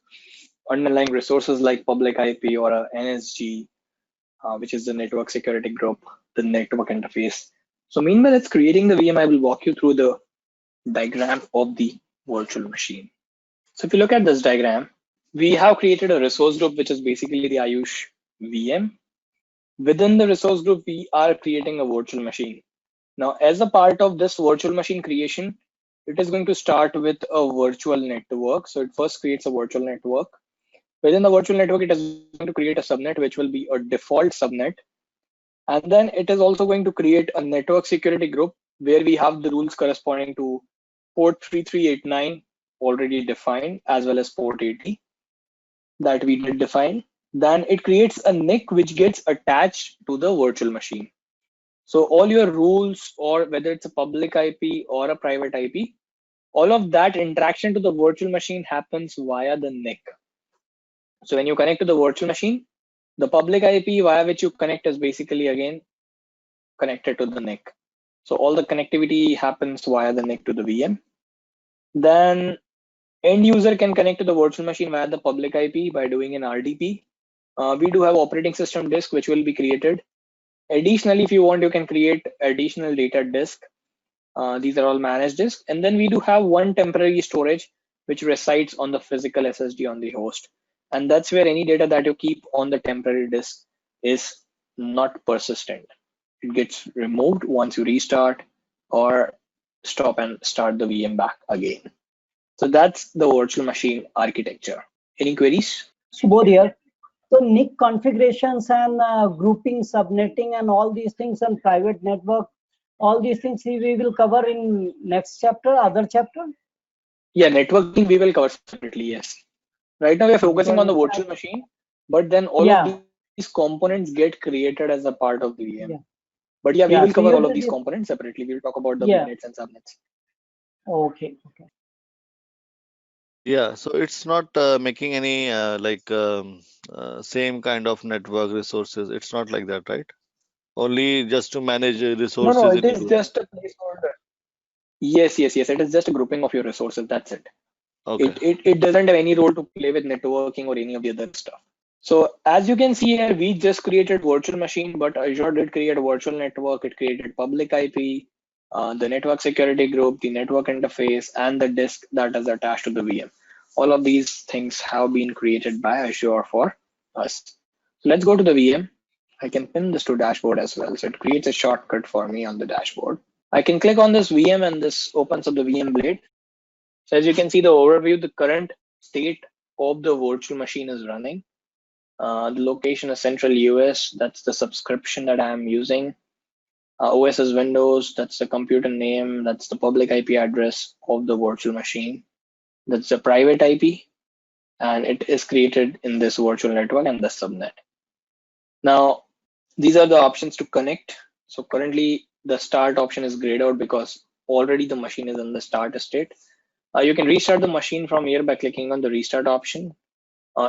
underlying resources like public IP or a NSG, which is the network security group, the network interface. So meanwhile, it's creating the VM. I will walk you through the diagram of the virtual machine. So if you look at this diagram, we have created a resource group, which is basically the Ayush VM. Within the resource group, we are creating a virtual machine. Now, as a part of this virtual machine creation, it is going to start with a virtual network. So it first creates a virtual network. Within the virtual network, it is going to create a subnet, which will be a default subnet. And then it is also going to create a network security group where we have the rules corresponding to port 3389 already defined, as well as port 80 that we did define. Then it creates a NIC which gets attached to the virtual machine. So all your rules, or whether it's a public IP or a private IP, all of that interaction to the virtual machine happens via the NIC. So when you connect to the virtual machine, the public IP via which you connect is basically again connected to the NIC. So all the connectivity happens via the NIC to the VM. Then end user can connect to the virtual machine via the public IP by doing an RDP. We do have operating system disk which will be created. Additionally, if you want, you can create additional data disk. These are all managed disks. And then we do have one temporary storage which resides on the physical SSD on the host. And that's where any data that you keep on the temporary disk is not persistent. It gets removed once you restart or stop and start the VM back again. So that's the virtual machine architecture. Any queries? Subodh here. So NIC configurations and grouping, subnetting, and all these things, and private network, all these things we will cover in next chapter, other chapter. Yeah, networking we will cover separately. Yes. Right now we are focusing on the virtual machine, but then all of these components get created as a part of the VM. Yeah. But yeah, we Yeah, will so cover you all of did these it- components separately. We'll talk about the Yeah. VNets and subnets. Okay. Yeah, so it's not making any same kind of network resources. It's not like that, right? Only just to manage No, resources it in a is group. just a placeholder. Yes. It is just a grouping of your resources. That's it. Okay. It doesn't have any role to play with networking or any of the other stuff. So as you can see here, we just created virtual machine, but Azure did create a virtual network. It created public IP, the network security group, the network interface, and the disk that is attached to the VM. All of these things have been created by Azure for us. So let's go to the VM. I can pin this to dashboard as well. So it creates a shortcut for me on the dashboard. I can click on this VM and this opens up the VM blade. So as you can see the overview, the current state of the virtual machine is running. The location is Central US. That's the subscription that I'm using. OS is Windows. That's the computer name. That's the public IP address of the virtual machine. That's the private IP. And it is created in this virtual network and the subnet. Now, these are the options to connect. So currently the start option is grayed out because already the machine is in the start state. You can restart the machine from here by clicking on the restart option.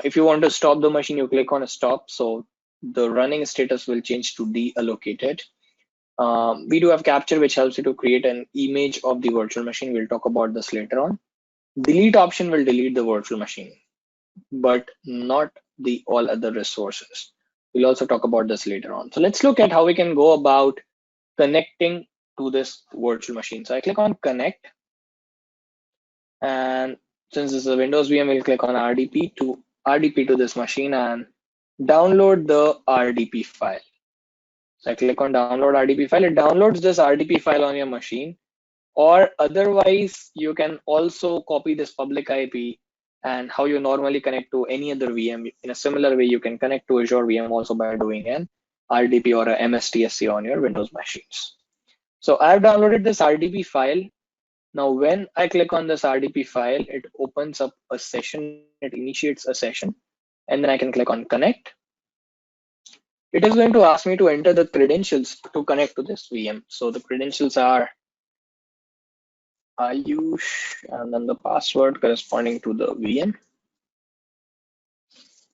If you want to stop the machine, you click on a stop. So the running status will change to deallocated. We do have capture, which helps you to create an image of the virtual machine. We'll talk about this later on. Delete option will delete the virtual machine, but not the all other resources. We'll also talk about this later on. So let's look at how we can go about connecting to this virtual machine. So I click on connect. And since this is a Windows VM, we'll click on RDP to this machine and download the RDP file. So I click on download RDP file. It downloads this RDP file on your machine, or otherwise you can also copy this public IP and how you normally connect to any other VM. In a similar way, you can connect to Azure VM also by doing an RDP or a MSTSC on your Windows machines. So I've downloaded this RDP file. Now, when I click on this RDP file, it opens up a session, it initiates a session, and then I can click on connect. It is going to ask me to enter the credentials to connect to this VM. So the credentials are Ayush and then the password corresponding to the VM.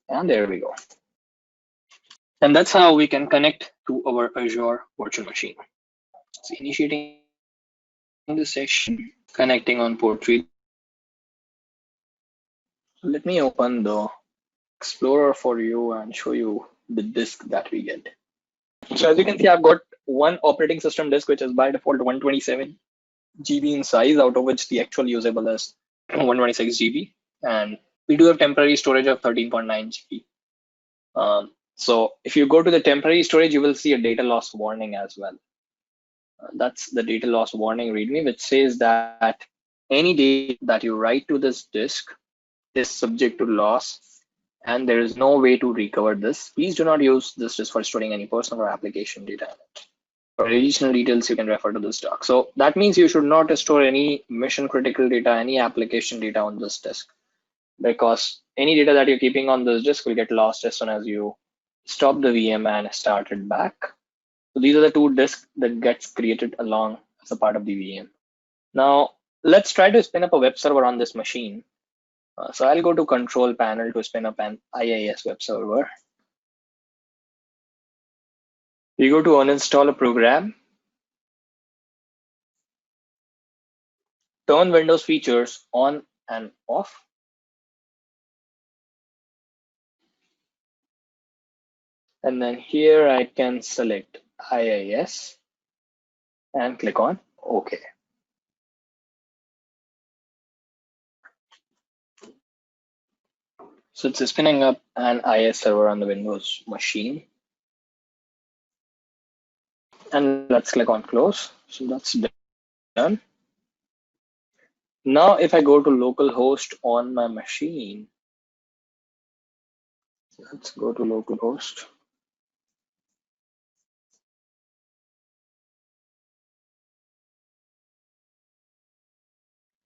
And there we go. And that's how we can connect to our Azure virtual machine. So initiating the session, connecting on port 3. Let me open the Explorer for you and show you the disk that we get. So as you can see, I've got one operating system disk, which is by default 127 GB in size, out of which the actual usable is 126 GB. And we do have temporary storage of 13.9 GB. So if you go to the temporary storage, you will see a data loss warning as well. That's the data loss warning README, which says that any data that you write to this disk is subject to loss, and there is no way to recover this. Please do not use this disk for storing any personal or application data in it. For additional details, you can refer to this doc. So that means you should not store any mission critical data, any application data on this disk, because any data that you're keeping on this disk will get lost as soon as you stop the VM and start it back. So these are the two disks that gets created along as a part of the VM. Now let's try to spin up a web server on this machine. So I'll go to control panel to spin up an IIS web server. We go to uninstall a program, turn Windows features on and off. And then here I can select IIS and click on OK. So it's spinning up an IIS server on the Windows machine. And let's click on close. So that's done. Now if I go to localhost on my machine, let's go to localhost.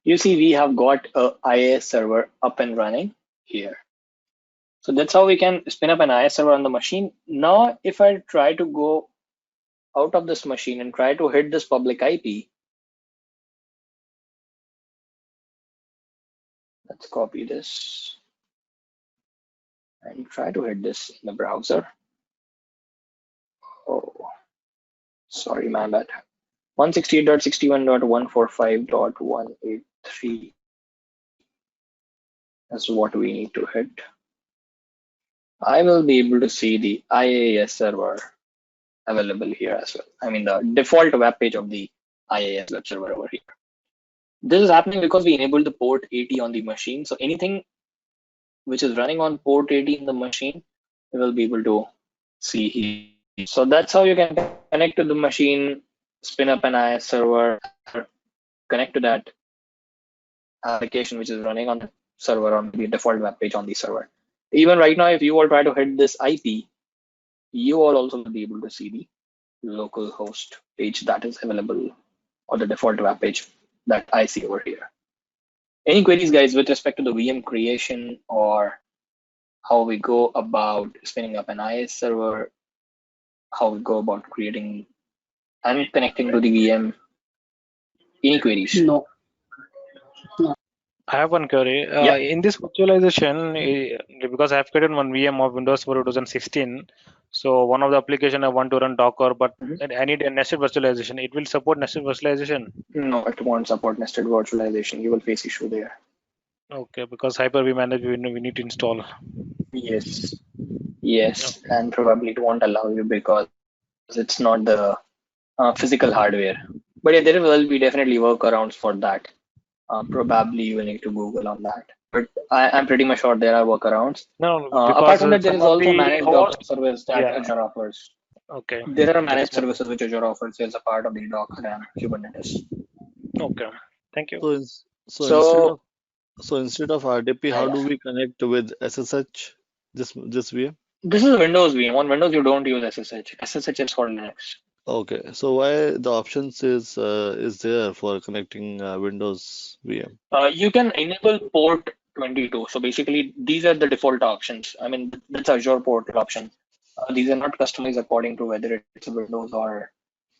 You see we have got a IIS server up and running here. So that's how we can spin up an IIS server on the machine. Now, if I try to go out of this machine and try to hit this public IP, let's copy this and try to hit this in the browser. Oh, sorry, my bad. 168.61.145.183 is what we need to hit. I will be able to see the IIS server available here as well. I mean, the default web page of the IIS web server over here. This is happening because we enabled the port 80 on the machine. So anything which is running on port 80 in the machine, we will be able to see here. So that's how you can connect to the machine, spin up an IIS server, connect to that application which is running on the server on the default web page on the server. Even right now, if you all try to hit this IP, you all also will be able to see the local host page that is available or the default web page that I see over here. Any queries, guys, with respect to the VM creation or how we go about spinning up an IIS server, how we go about creating and connecting to the VM? Any queries? No. I have one query. Yeah. In this virtualization, because I have created one VM of Windows Server 2016, so one of the application I want to run Docker, but I need a nested virtualization. It will support nested virtualization? No, it won't support nested virtualization. You will face issue there. Okay, because Hyper-V manage we need to install. Yes, yes, and probably it won't allow you because it's not the physical hardware. But yeah, there will be definitely workarounds for that. Probably you will need to Google on that. But I'm pretty much sure there are workarounds. No, Apart from that, there is also managed host, Docker service that Azure offers. Okay. There are managed services which Azure offers as a part of the Docker and Kubernetes. Okay, thank you. So instead of RDP, how do we connect with SSH? This VM? This is Windows VM. On Windows, you don't use SSH. SSH is for Linux. Okay, so why the options is there for connecting Windows VM? You can enable port 22. So basically, these are the default options. I mean, that's Azure port option. These are not customized according to whether it's a Windows or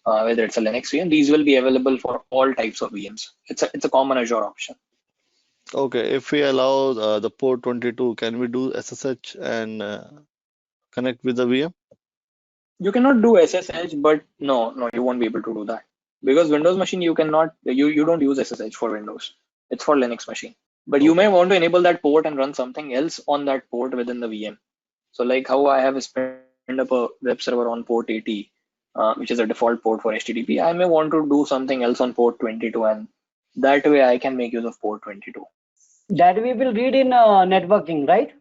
whether it's a Linux VM. These will be available for all types of VMs. It's a common Azure option. Okay, if we allow the port 22, can we do SSH and connect with the VM? You cannot do SSH, but no, you won't be able to do that because Windows machine you cannot. You don't use SSH for Windows. It's for Linux machine. But you may want to enable that port and run something else on that port within the VM. So like how I have spinned up a web server on port 80, which is a default port for HTTP. I may want to do something else on port 22, and that way I can make use of port 22. That we will read in networking, right?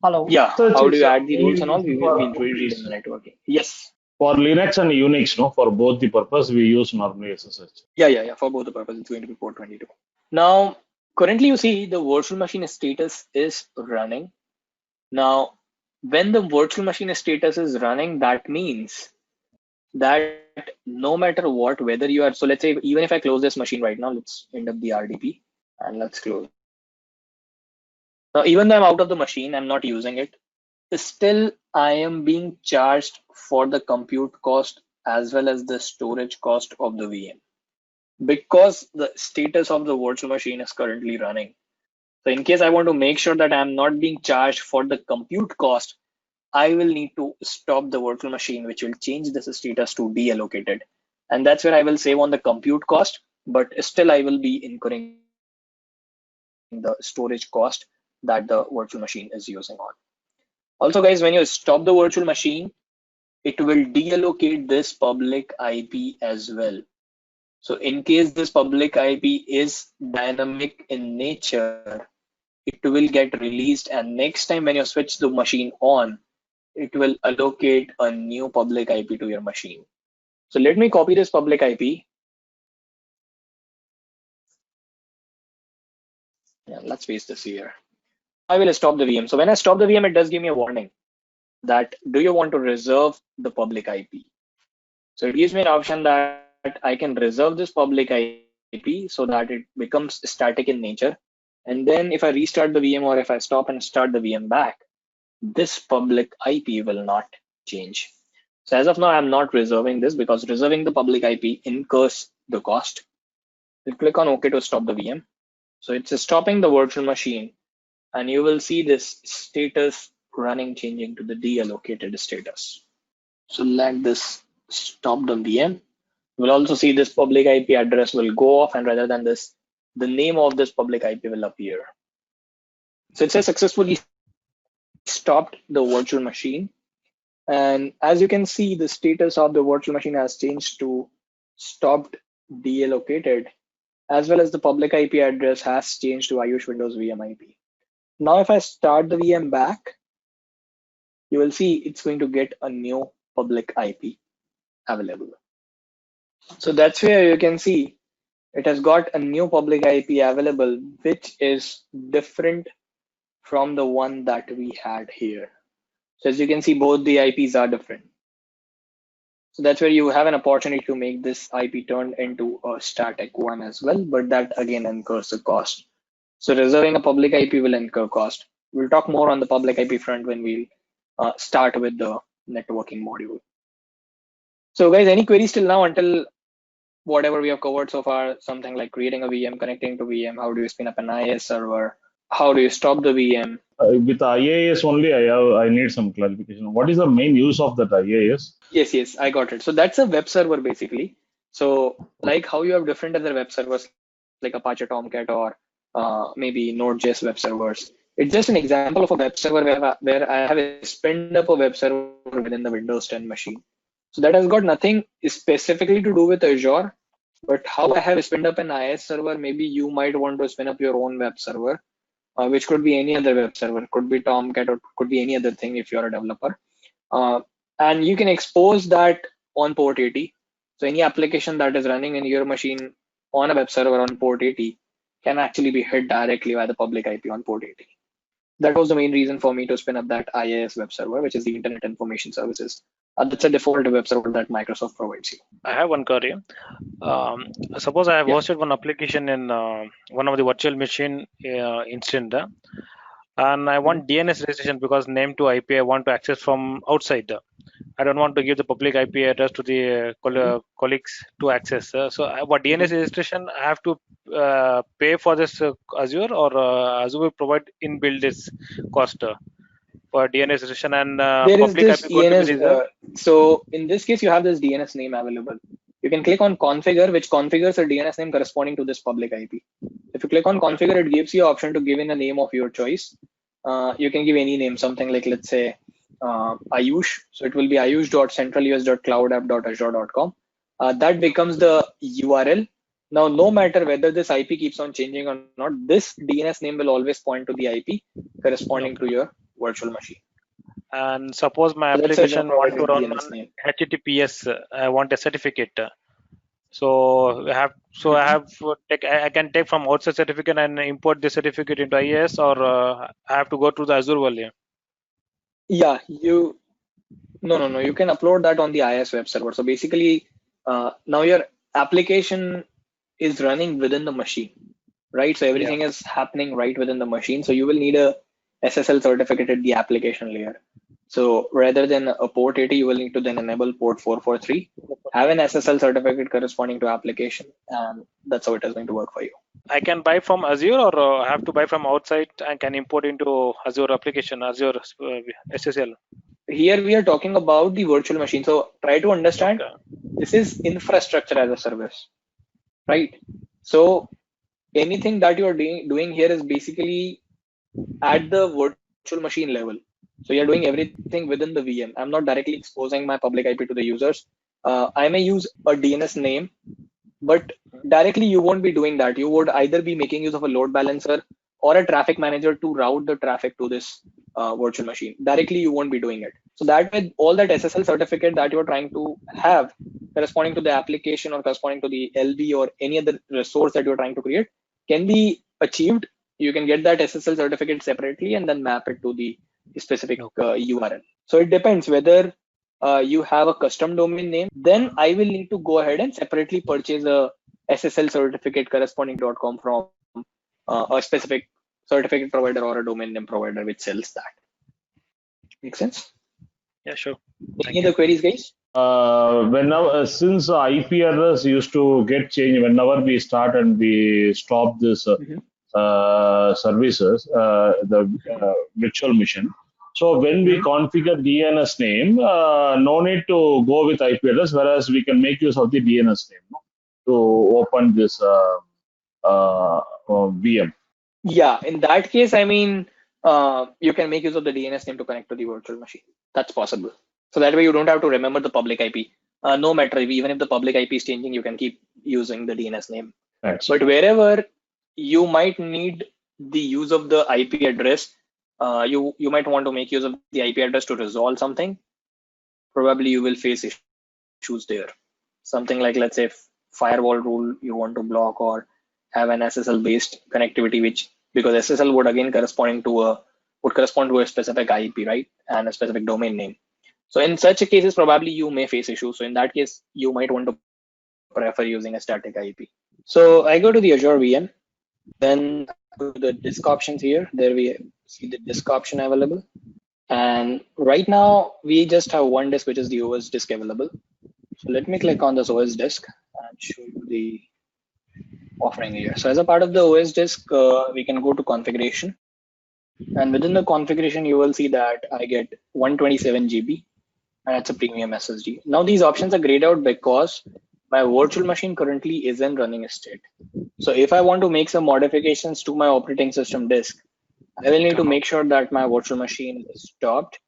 Hello. Yeah. So how do you add the rules and all? We will be read in the networking. Yes. For Linux and Unix, no, for both the purpose, we use normally SSH. Yeah. For both the purpose, it's going to be port 22. Now, currently, you see the virtual machine status is running. Now, when the virtual machine status is running, that means that no matter what, whether you are, so let's say, even if I close this machine right now, let's end up the RDP and let's close. Now, even though I'm out of the machine, I'm not using it, still I am being charged for the compute cost as well as the storage cost of the VM because the status of the virtual machine is currently running. So in case I want to make sure that I'm not being charged for the compute cost, I will need to stop the virtual machine, which will change this status to deallocated. And that's where I will save on the compute cost, but still I will be incurring the storage cost that the virtual machine is using on. Also, guys, when you stop the virtual machine, it will deallocate this public IP as well. So in case this public IP is dynamic in nature, it will get released, and next time when you switch the machine on, it will allocate a new public IP to your machine. So let me copy this public IP. Yeah, let's paste this here. I will stop the VM. So when I stop the VM, it does give me a warning that do you want to reserve the public IP? So it gives me an option that I can reserve this public IP so that it becomes static in nature. And then if I restart the VM or if I stop and start the VM back, this public IP will not change. So as of now, I'm not reserving this because reserving the public IP incurs the cost. We'll click on OK to stop the VM. So it's stopping the virtual machine, and you will see this status running changing to the deallocated status. So let this stop the VM. We'll also see this public IP address will go off, and rather than this, the name of this public IP will appear. So it says successfully stopped the virtual machine. And as you can see, the status of the virtual machine has changed to stopped deallocated, as well as the public IP address has changed to Ayush Windows VM IP. Now, if I start the VM back, you will see it's going to get a new public IP available. So that's where you can see it has got a new public IP available, which is different from the one that we had here. So as you can see, both the IPs are different. So that's where you have an opportunity to make this IP turned into a static one as well, but that again incurs a cost. So reserving a public IP will incur cost. We'll talk more on the public IP front when we'll start with the networking module. So guys, any queries till now until whatever we have covered so far? Something like creating a VM, connecting to VM, how do you spin up an IaaS server? How do you stop the VM? With IaaS only, I need some clarification. What is the main use of that IaaS? Yes, I got it. So that's a web server basically. So like how you have different other web servers like Apache Tomcat or maybe Node.js web servers. It's just an example of a web server where I have spinned up a web server within the Windows 10 machine. So that has got nothing specifically to do with Azure, but how I have spinned up an IaaS server, maybe you might want to spin up your own web server, which could be any other web server, could be Tomcat or could be any other thing if you're a developer. And you can expose that on port 80. So any application that is running in your machine on a web server on port 80 can actually be hit directly by the public IP on port 80. That was the main reason for me to spin up that IaaS web server, which is the Internet Information Services. That's a default web server that Microsoft provides you. I have one query. Suppose I have hosted one application in one of the virtual machine instance, and I want DNS registration because name to IP I want to access from outside. I don't want to give the public IP address to the colleagues to access. So what DNS registration I have to pay for this Azure, or Azure will provide inbuilt this cost for DNS registration and there is public this IP going to be reserved? So in this case, you have this DNS name available. You can click on configure, which configures a DNS name corresponding to this public IP. If you click on configure, it gives you an option to give in a name of your choice. You can give any name, something like, let's say, Ayush. So it will be ayush.centralus.cloudapp.azure.com. That becomes the URL. Now, no matter whether this IP keeps on changing or not, this DNS name will always point to the IP corresponding to your virtual machine. And suppose my application want to run on HTTPS, I want a certificate. So I can take from outside certificate and import the certificate into IaaS, or I have to go to the Azure only? Yeah, no. You can upload that on the IaaS web server. So basically, now your application is running within the machine, right? So everything is happening right within the machine. So you will need a SSL certificate at the application layer. So rather than a port 80, you will need to then enable port 443, have an SSL certificate corresponding to application, and that's how it is going to work for you. I can buy from Azure, or I have to buy from outside and can import into Azure application, Azure SSL? Here we are talking about the virtual machine. So try to understand, this is infrastructure as a service, right? So anything that you are doing here is basically at the virtual machine level. So you're doing everything within the VM. I'm not directly exposing my public IP to the users. I may use a DNS name, but directly you won't be doing that. You would either be making use of a load balancer or a traffic manager to route the traffic to this virtual machine. Directly, you won't be doing it. So that with all that SSL certificate that you're trying to have corresponding to the application or corresponding to the LB or any other resource that you're trying to create can be achieved. You can get that SSL certificate separately and then map it to the specific URL. So it depends whether you have a custom domain name, then I will need to go ahead and separately purchase a SSL certificate corresponding to .com from a specific certificate provider or a domain name provider which sells that. Make sense? Yeah, sure. Any other queries, guys? Whenever since IP address used to get changed whenever we start and we stop this services, the virtual machine. So when we configure DNS name, no need to go with IP address, whereas we can make use of the DNS name, no, to open this VM. Yeah, in that case, I mean, you can make use of the DNS name to connect to the virtual machine. That's possible. So that way you don't have to remember the public IP. No matter, even if the public IP is changing, you can keep using the DNS name. Thanks. But wherever you might need the use of the IP address, you might want to make use of the IP address to resolve something. Probably you will face issues there. Something like, let's say, firewall rule you want to block, or have an SSL based connectivity, which, because SSL would again correspond to a specific IP, right, and a specific domain name. So in such cases, probably you may face issues. So in that case, you might want to prefer using a static IP. So I go to the Azure VM, then go to the disk options here. There we see the disk option available. And right now we just have one disk, which is the OS disk available. So let me click on this OS disk and show you the offering here. So as a part of the OS disk, we can go to configuration. And within the configuration, you will see that I get 127 GB and it's a premium SSD. Now these options are grayed out because my virtual machine currently is in running state. So if I want to make some modifications to my operating system disk, I will need to make sure that my virtual machine is stopped,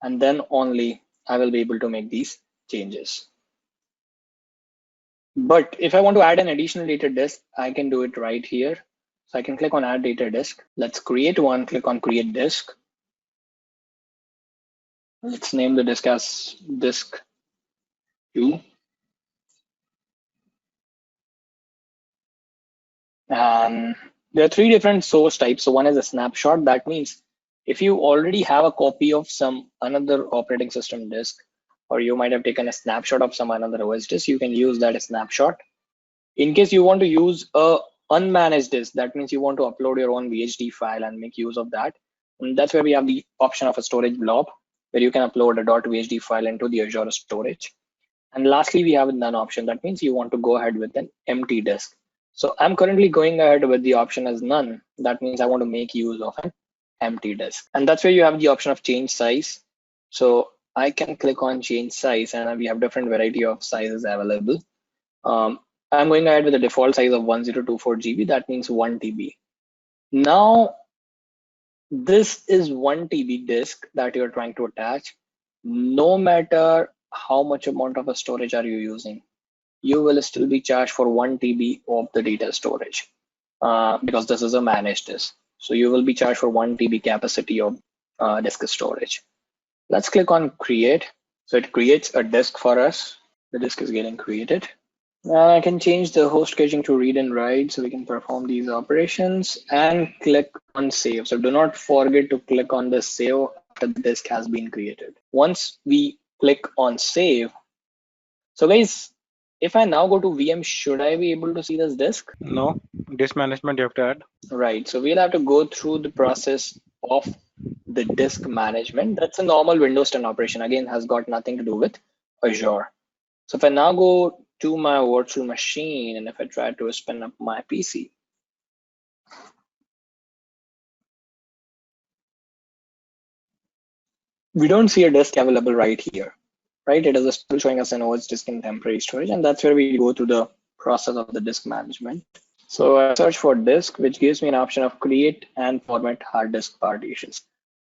and then only I will be able to make these changes. But if I want to add an additional data disk, I can do it right here. So I can click on add data disk. Let's create one, click on create disk. Let's name the disk as disk 2. And there are 3 different source types. So one is a snapshot. That means if you already have a copy of some another operating system disk, or you might have taken a snapshot of some another OS disk, you can use that as snapshot. In case you want to use a unmanaged disk, that means you want to upload your own VHD file and make use of that. And that's where we have the option of a storage blob, where you can upload a .vhd file into the Azure storage. And lastly, we have a none option. That means you want to go ahead with an empty disk. So I'm currently going ahead with the option as none. That means I want to make use of an empty disk. And that's where you have the option of change size. So I can click on change size, and we have different variety of sizes available. I'm going ahead with the default size of 1024 GB. That means 1 TB. Now, this is 1 TB disk that you're trying to attach. No matter how much amount of a storage are you using, you will still be charged for 1 TB of the data storage because this is a managed disk. So you will be charged for 1 TB capacity of disk storage. Let's click on create. So it creates a disk for us. The disk is getting created. I can change the host caching to read and write so we can perform these operations, and click on save. So do not forget to click on the save after the disk has been created. Once we click on save, so guys, if I now go to VM, should I be able to see this disk? No, disk management you have to add. Right, so we'll have to go through the process of the disk management. That's a normal Windows 10 operation. Again, has got nothing to do with Azure. So if I now go to my virtual machine, and if I try to spin up my PC, we don't see a disk available right here, right? It is still showing us an OS disk in temporary storage, and that's where we go through the process of the disk management. So I search for disk, which gives me an option of create and format hard disk partitions.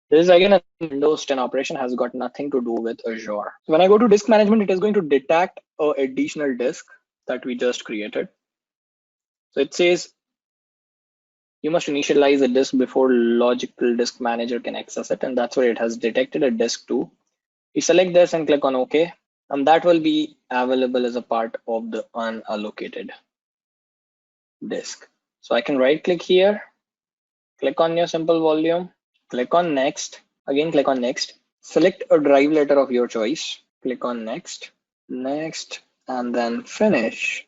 This is again a Windows 10 operation, has got nothing to do with Azure. So when I go to disk management, it is going to detect an additional disk that we just created. So it says you must initialize a disk before logical disk manager can access it, and that's where it has detected a disk 2. You select this and click on OK, and that will be available as a part of the unallocated disk. So I can right click here, click on your simple volume, click on next, again click on next, select a drive letter of your choice, click on next, and then finish.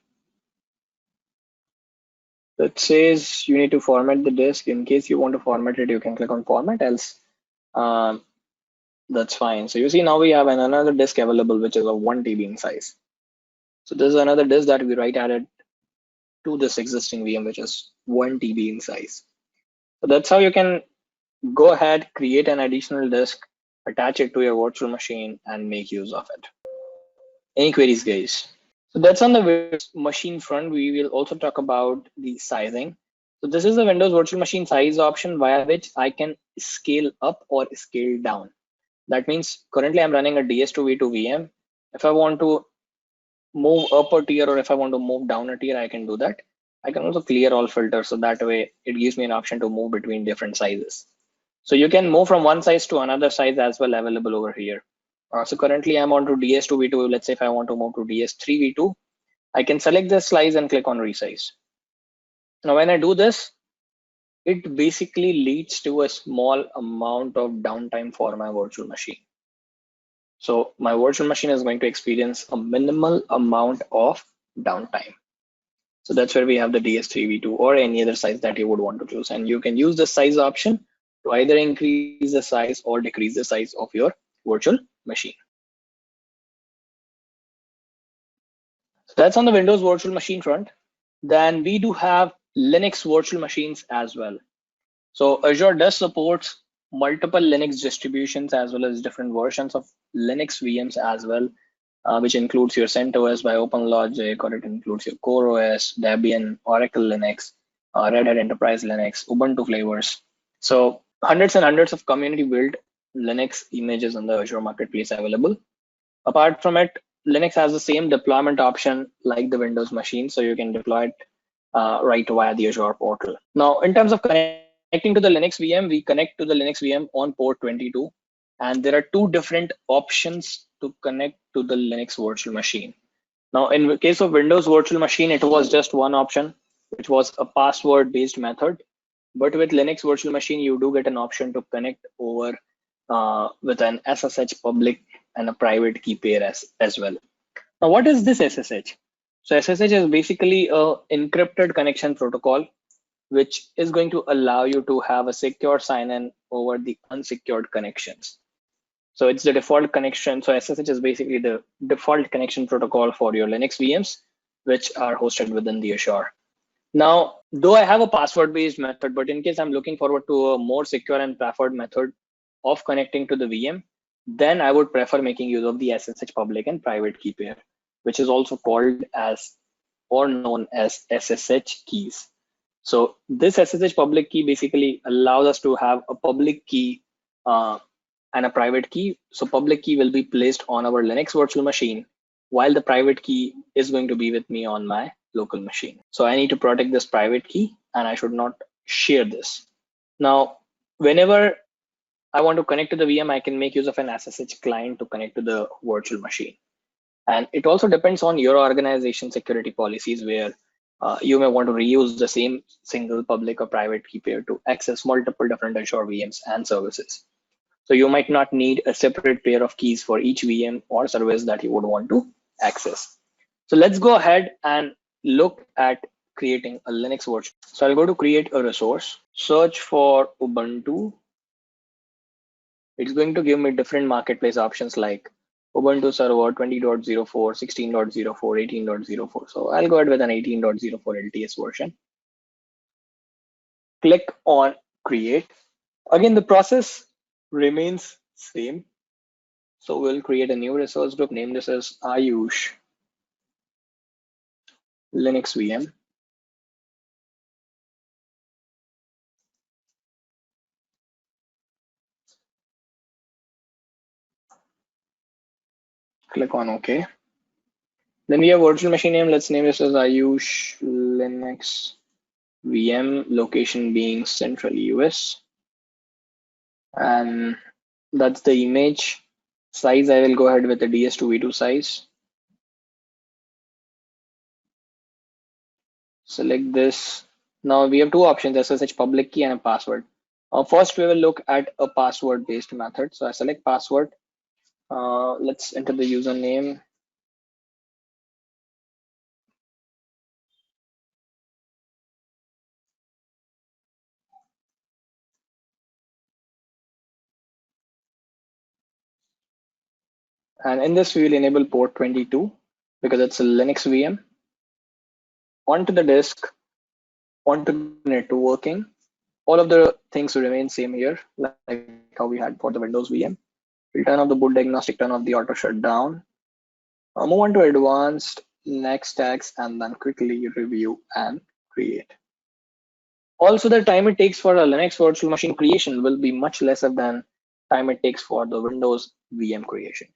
It says you need to format the disk. In case you want to format it, you can click on format, else That's fine. So you see now we have another disk available, which is of 1 TB in size. So this is another disk that we write added to this existing VM, which is 1 TB in size. So that's how you can go ahead, create an additional disk, attach it to your virtual machine, and make use of it. Any queries, guys? So that's on the Windows machine front. We will also talk about the sizing. So this is the Windows virtual machine size option via which I can scale up or scale down. That means currently I'm running a DS2V2 VM. If I want to move up a tier or if I want to move down a tier, I can do that. I can also clear all filters, so that way it gives me an option to move between different sizes. So you can move from one size to another size as well available over here. So currently I'm on to DS2V2. Let's say if I want to move to DS3V2, I can select this slice and click on resize. Now when I do this, it basically leads to a small amount of downtime for my virtual machine. So my virtual machine is going to experience a minimal amount of downtime. So that's where we have the DS3V2 or any other size that you would want to choose. And you can use the size option to either increase the size or decrease the size of your virtual machine. So that's on the Windows virtual machine front. Then we do have Linux virtual machines as well. So Azure does support multiple Linux distributions as well as different versions of Linux VMs as well, which includes your CentOS by OpenLogic, or it includes your CoreOS, Debian, Oracle Linux, Red Hat Enterprise Linux, Ubuntu flavors. So hundreds and hundreds of community built Linux images on the Azure Marketplace available. Apart from it, Linux has the same deployment option like the Windows machine, so you can deploy it right via the Azure portal. Now, in terms of connecting to the Linux VM, we connect to the Linux VM on port 22, and there are two different options to connect to the Linux virtual machine. Now, in the case of Windows virtual machine, it was just one option, which was a password-based method. But with Linux virtual machine, you do get an option to connect over with an SSH public and a private key pair as well. Now, what is this SSH? So SSH is basically a encrypted connection protocol, which is going to allow you to have a secure sign-in over the unsecured connections. So it's the default connection. So SSH is basically the default connection protocol for your Linux VMs, which are hosted within the Azure. Now, though I have a password-based method, but in case I'm looking forward to a more secure and preferred method of connecting to the VM, then I would prefer making use of the SSH public and private key pair, which is also called as or known as SSH keys. So this SSH public key basically allows us to have a public key and a private key. So public key will be placed on our Linux virtual machine, while the private key is going to be with me on my local machine. So I need to protect this private key and I should not share this. Now, whenever I want to connect to the VM, I can make use of an SSH client to connect to the virtual machine. And it also depends on your organization security policies, where you may want to reuse the same single public or private key pair to access multiple different Azure VMs and services. So you might not need a separate pair of keys for each VM or service that you would want to access. So let's go ahead and look at creating a Linux virtual. So I'll go to create a resource, search for Ubuntu. It's going to give me different marketplace options like Ubuntu server 20.04, 16.04, 18.04. So I'll go ahead with an 18.04 LTS version. Click on create. Again, the process remains same. So we'll create a new resource group, name this as Ayush Linux VM. Click on OK. Then we have virtual machine name. Let's name this as Ayush Linux VM, location being Central US. And that's the image. Size, I will go ahead with the DS2V2 size. Select this. Now we have two options, SSH public key and a password. First, we will look at a password based method. So I select password. Let's enter the username. And in this, we will enable port 22 because it's a Linux VM. Onto the disk, onto networking. All of the things will remain same here, like how we had for the Windows VM. We'll turn off the boot diagnostic, turn off the auto shutdown. Move on to advanced, next tags, and then quickly review and create. Also, the time it takes for a Linux virtual machine creation will be much lesser than time it takes for the Windows VM creation.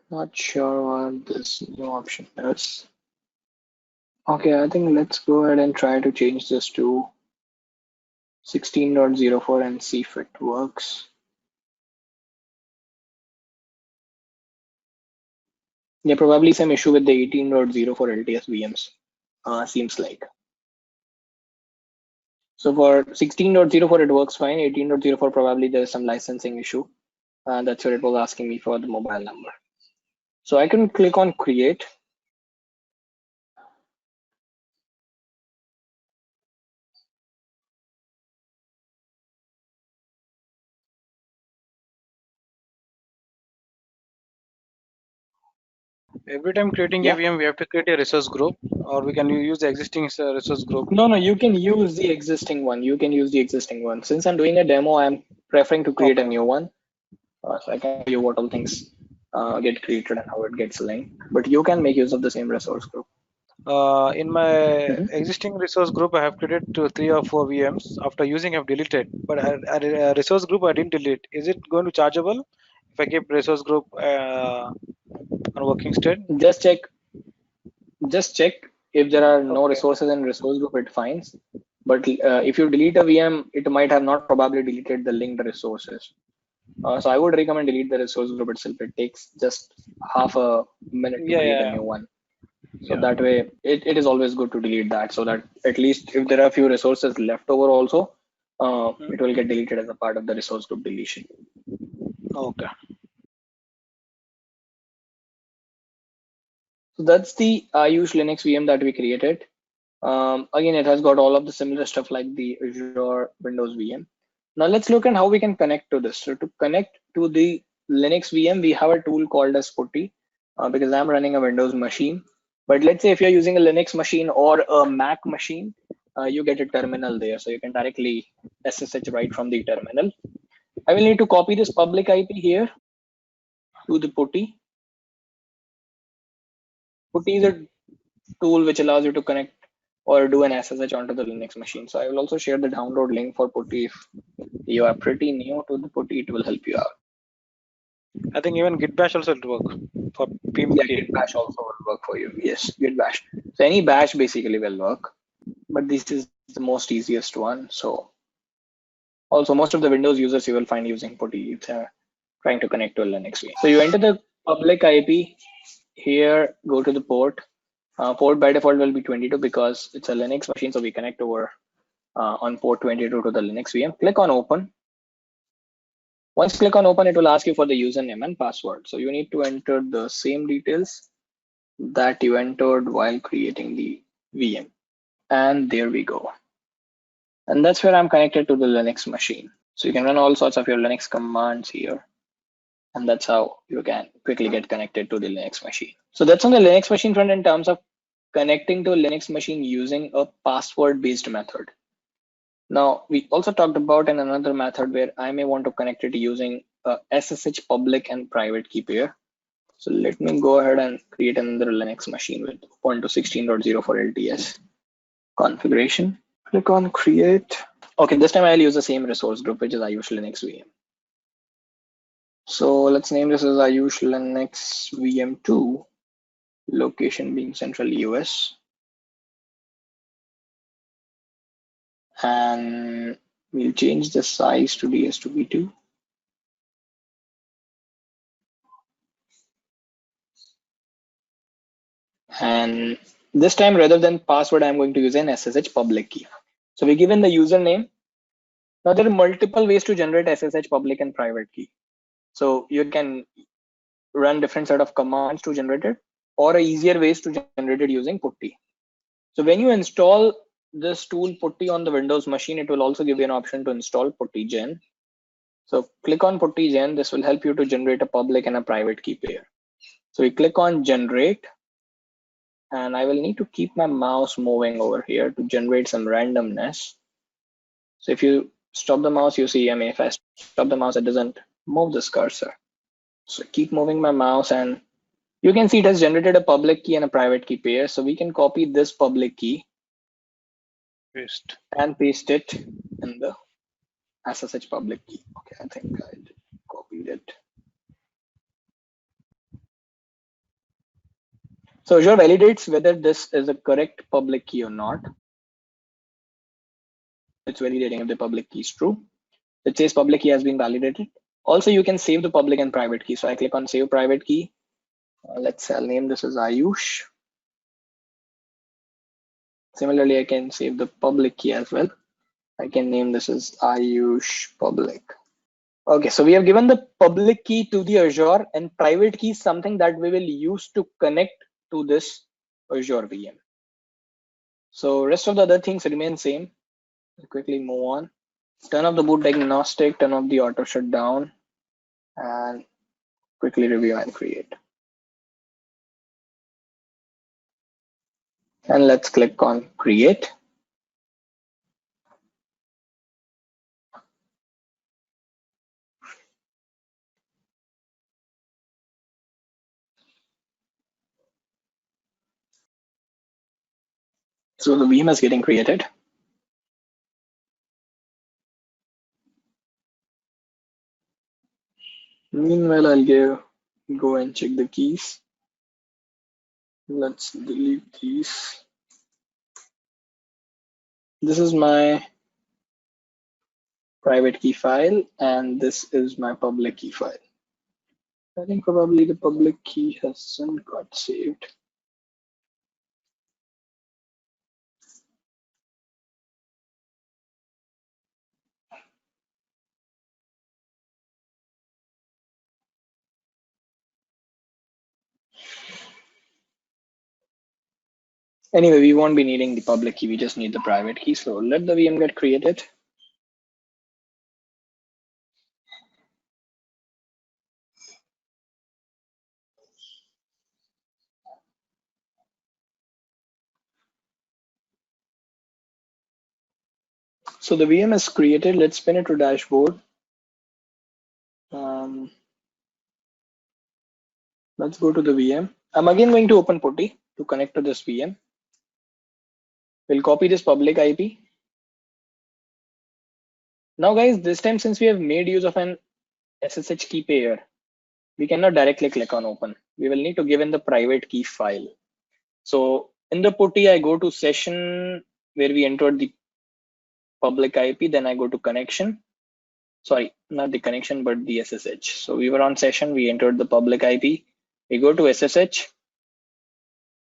Not sure what this new option is. Okay, I think let's go ahead and try to change this to 16.04 and see if it works. Yeah, probably some issue with the 18.04 LTS VMs, seems like. So for 16.04 it works fine, 18.04 probably there's some licensing issue. That's where it was asking me for the mobile number. So I can click on create. Every time creating Yeah. a VM, we have to create a resource group, or we can use the existing resource group. No, you can use the existing one. Since I'm doing a demo, I'm preferring to create a new one. So I can show you what all things get created and how it gets linked. But you can make use of the same resource group. In my existing resource group, I have created 3 or 4 VMs. After using, I've deleted. But a resource group, I didn't delete. Is it going to chargeable if I keep resource group on working state? Just check if there are no resources in resource group, it finds. But if you delete a VM, it might have not probably deleted the linked resources. So I would recommend delete the resource group itself. It takes just half a minute to create a new one. So that way, it is always good to delete that, so that at least if there are a few resources left over also, it will get deleted as a part of the resource group deletion. Okay. So that's the Ayush Linux VM that we created. Again, it has got all of the similar stuff like the Azure Windows VM. Now let's look at how we can connect to this. So to connect to the Linux VM, we have a tool called as PuTTY, because I'm running a Windows machine. But let's say if you're using a Linux machine or a Mac machine, you get a terminal there. So you can directly SSH right from the terminal. I will need to copy this public IP here to the PuTTY. PuTTY is a tool which allows you to connect or do an SSH onto the Linux machine. So I will also share the download link for PuTTY. If you are pretty new to the PuTTY, it will help you out. I think even Git Bash also will work for PMP. Yeah, Git Bash also will work for you. Yes, Git Bash. So any bash basically will work, but this is the most easiest one. So also most of the Windows users you will find using PuTTY if they're trying to connect to a Linux VM. So you enter the public IP here, go to the port. Port by default will be 22 because it's a Linux machine, so we connect over on port 22 to the Linux VM. Click on open. Once you click on open, it will ask you for the username and password. So you need to enter the same details that you entered while creating the VM. And there we go. And that's where I'm connected to the Linux machine. So you can run all sorts of your Linux commands here. And that's how you can quickly get connected to the Linux machine. So that's on the Linux machine front in terms of connecting to a Linux machine using a password-based method. Now, we also talked about another method where I may want to connect it using a SSH public and private key pair. So let me go ahead and create another Linux machine with Ubuntu 16.04 LTS configuration. Click on create. Okay, this time I'll use the same resource group, which is Ayush Linux VM. So let's name this as Ayush Linux VM2, location being Central US. And we'll change the size to DS2B2. And this time, rather than password, I'm going to use an SSH public key. So we given the username. Now there are multiple ways to generate SSH public and private key. So you can run different set of commands to generate it, or easier ways to generate it using Putty. So when you install this tool Putty on the Windows machine, it will also give you an option to install PuttyGen. So click on PuttyGen. This will help you to generate a public and a private key pair. So we click on generate, and I will need to keep my mouse moving over here to generate some randomness. So if you stop the mouse, you see, I mean, if I stop the mouse, it doesn't move this cursor. So keep moving my mouse, and you can see it has generated a public key and a private key pair. So we can copy this public key Paste. and paste it in the SSH public key. Okay, I think I copied it. So Azure validates whether this is a correct public key or not. It's validating if the public key is true. It says public key has been validated. Also, you can save the public and private key. So I click on save private key. Let's say I'll name this as Ayush. Similarly, I can save the public key as well. I can name this as Ayush public. Okay, so we have given the public key to the Azure, and private key is something that we will use to connect to this Azure VM. So rest of the other things remain same. I'll quickly move on. Turn off the boot diagnostic, turn off the auto shutdown, and quickly review and create. And let's click on create. So the VM is getting created. Meanwhile, I'll go and check the keys. Let's delete these. This is my private key file, and this is my public key file. I think probably the public key hasn't got saved. Anyway, we won't be needing the public key, we just need the private key. So let the VM get created. So the VM is created. Let's spin it to dashboard. Let's go to the VM. I'm again going to open Putty to connect to this VM. We'll copy this public IP. Now guys, this time since we have made use of an SSH key pair, we cannot directly click on open. We will need to give in the private key file. So in the Putty, I go to session where we entered the public IP, then I go to connection. Sorry, not the connection, but the SSH. So we were on session, we entered the public IP. We go to SSH,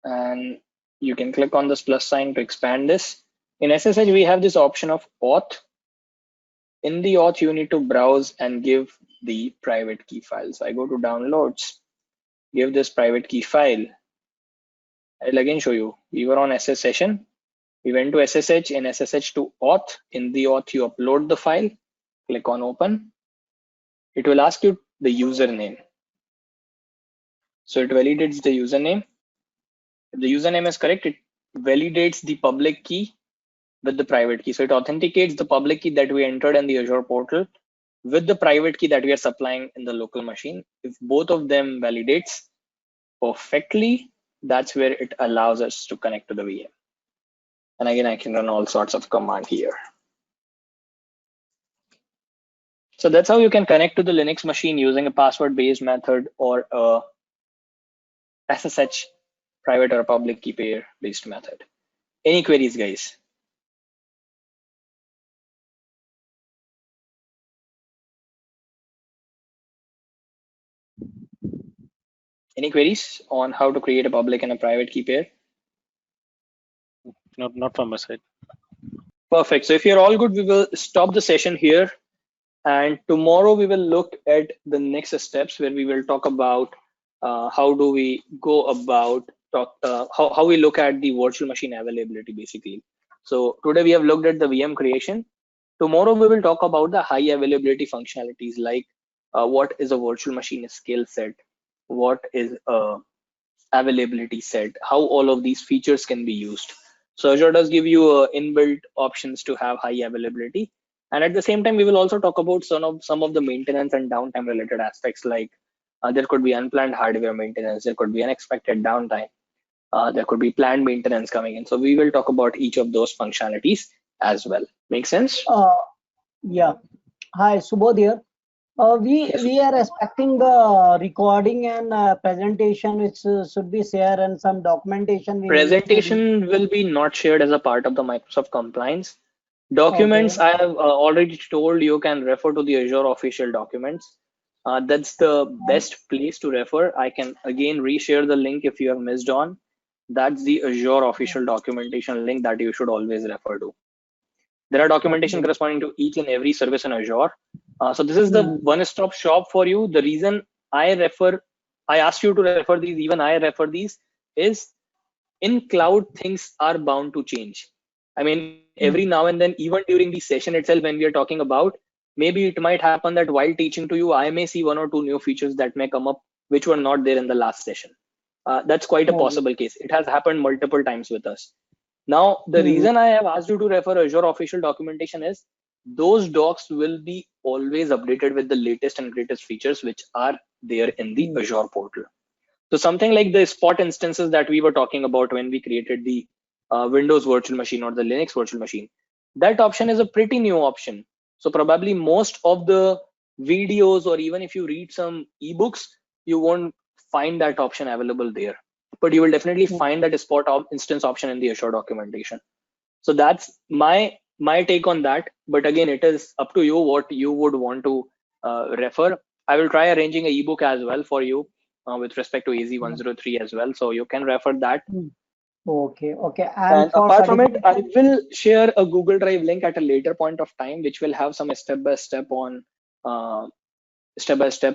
and you can click on this plus sign to expand this. In SSH, we have this option of auth. In the auth, you need to browse and give the private key file. So I go to downloads, give this private key file. I'll again show you. We were on SS session. We went to SSH, in SSH to auth. In the auth, you upload the file. Click on open. It will ask you the username. So it validates the username. If the username is correct, it validates the public key with the private key. So it authenticates the public key that we entered in the Azure portal with the private key that we are supplying in the local machine. If both of them validates perfectly, that's where it allows us to connect to the VM. And again, I can run all sorts of command here. So that's how you can connect to the Linux machine using a password-based method or a SSH private or public key pair based method. Any queries, guys? Any queries on how to create a public and a private key pair? Not from my side. Perfect. So if you're all good, we will stop the session here. And tomorrow we will look at the next steps where we will talk about how do we go about how we look at the virtual machine availability basically. So today we have looked at the VM creation. Tomorrow we will talk about the high availability functionalities like what is a virtual machine skill set, what is a availability set, how all of these features can be used. So Azure does give you inbuilt options to have high availability. And at the same time, we will also talk about some of the maintenance and downtime related aspects like there could be unplanned hardware maintenance, there could be unexpected downtime, there could be planned maintenance coming in. So we will talk about each of those functionalities as well. Make sense? Yeah. Hi, Subodh here. We are expecting the recording and presentation which should be shared and some documentation. Presentation will be not shared as a part of the Microsoft compliance. Documents, Okay. I have already told you can refer to the Azure official documents. That's the best place to refer. I can again reshare the link if you have missed on. That's the Azure official documentation link that you should always refer to. There are documentation corresponding to each and every service in Azure. So this is the one-stop shop for you. The reason I asked you to refer these, even I refer these, is in cloud things are bound to change. I mean, every now and then, even during the session itself, when we are talking about, maybe it might happen that while teaching to you, I may see one or two new features that may come up which were not there in the last session. That's quite a possible case. It has happened multiple times with us. Now, the reason I have asked you to refer Azure official documentation is those docs will be always updated with the latest and greatest features which are there in the Azure portal. So something like the spot instances that we were talking about when we created the Windows virtual machine or the Linux virtual machine, that option is a pretty new option. So probably most of the videos, or even if you read some ebooks, you won't find that option available there, but you will definitely find that spot instance option in the Azure documentation. So that's my take on that. But again, it is up to you what you would want to refer. I will try arranging an ebook as well for you with respect to AZ103 as well, so you can refer that. Okay. And apart from it, I will share a Google Drive link at a later point of time, which will have some step-by-step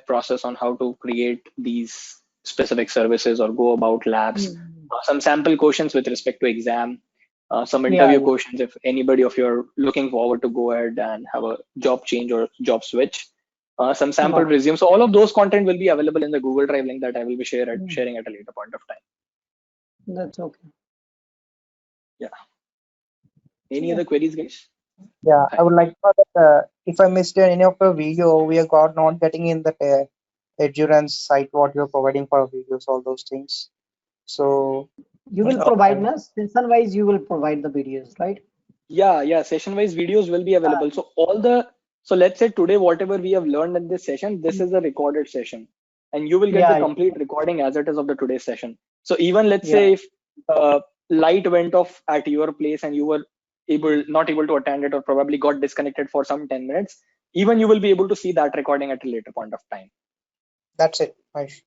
process on how to create these specific services or go about labs. Some sample questions with respect to exam, some interview questions if anybody of you are looking forward to go ahead and have a job change or job switch. Some sample resumes. So all of those content will be available in the Google Drive link that I will be sharing at a later point of time. That's okay. Yeah. Any other queries, guys? Yeah, I would like to know that if I missed any of the video, we are not getting in the Edurance site what you're providing for videos, all those things. So you will provide us session wise. You will provide the videos, right? Yeah. Session wise videos will be available. So let's say today whatever we have learned in this session, this is a recorded session, and you will get the complete recording as it is of the today's session. So even let's say if light went off at your place and you were not able to attend it or probably got disconnected for some 10 minutes, even you will be able to see that recording at a later point of time. That's it. Nice.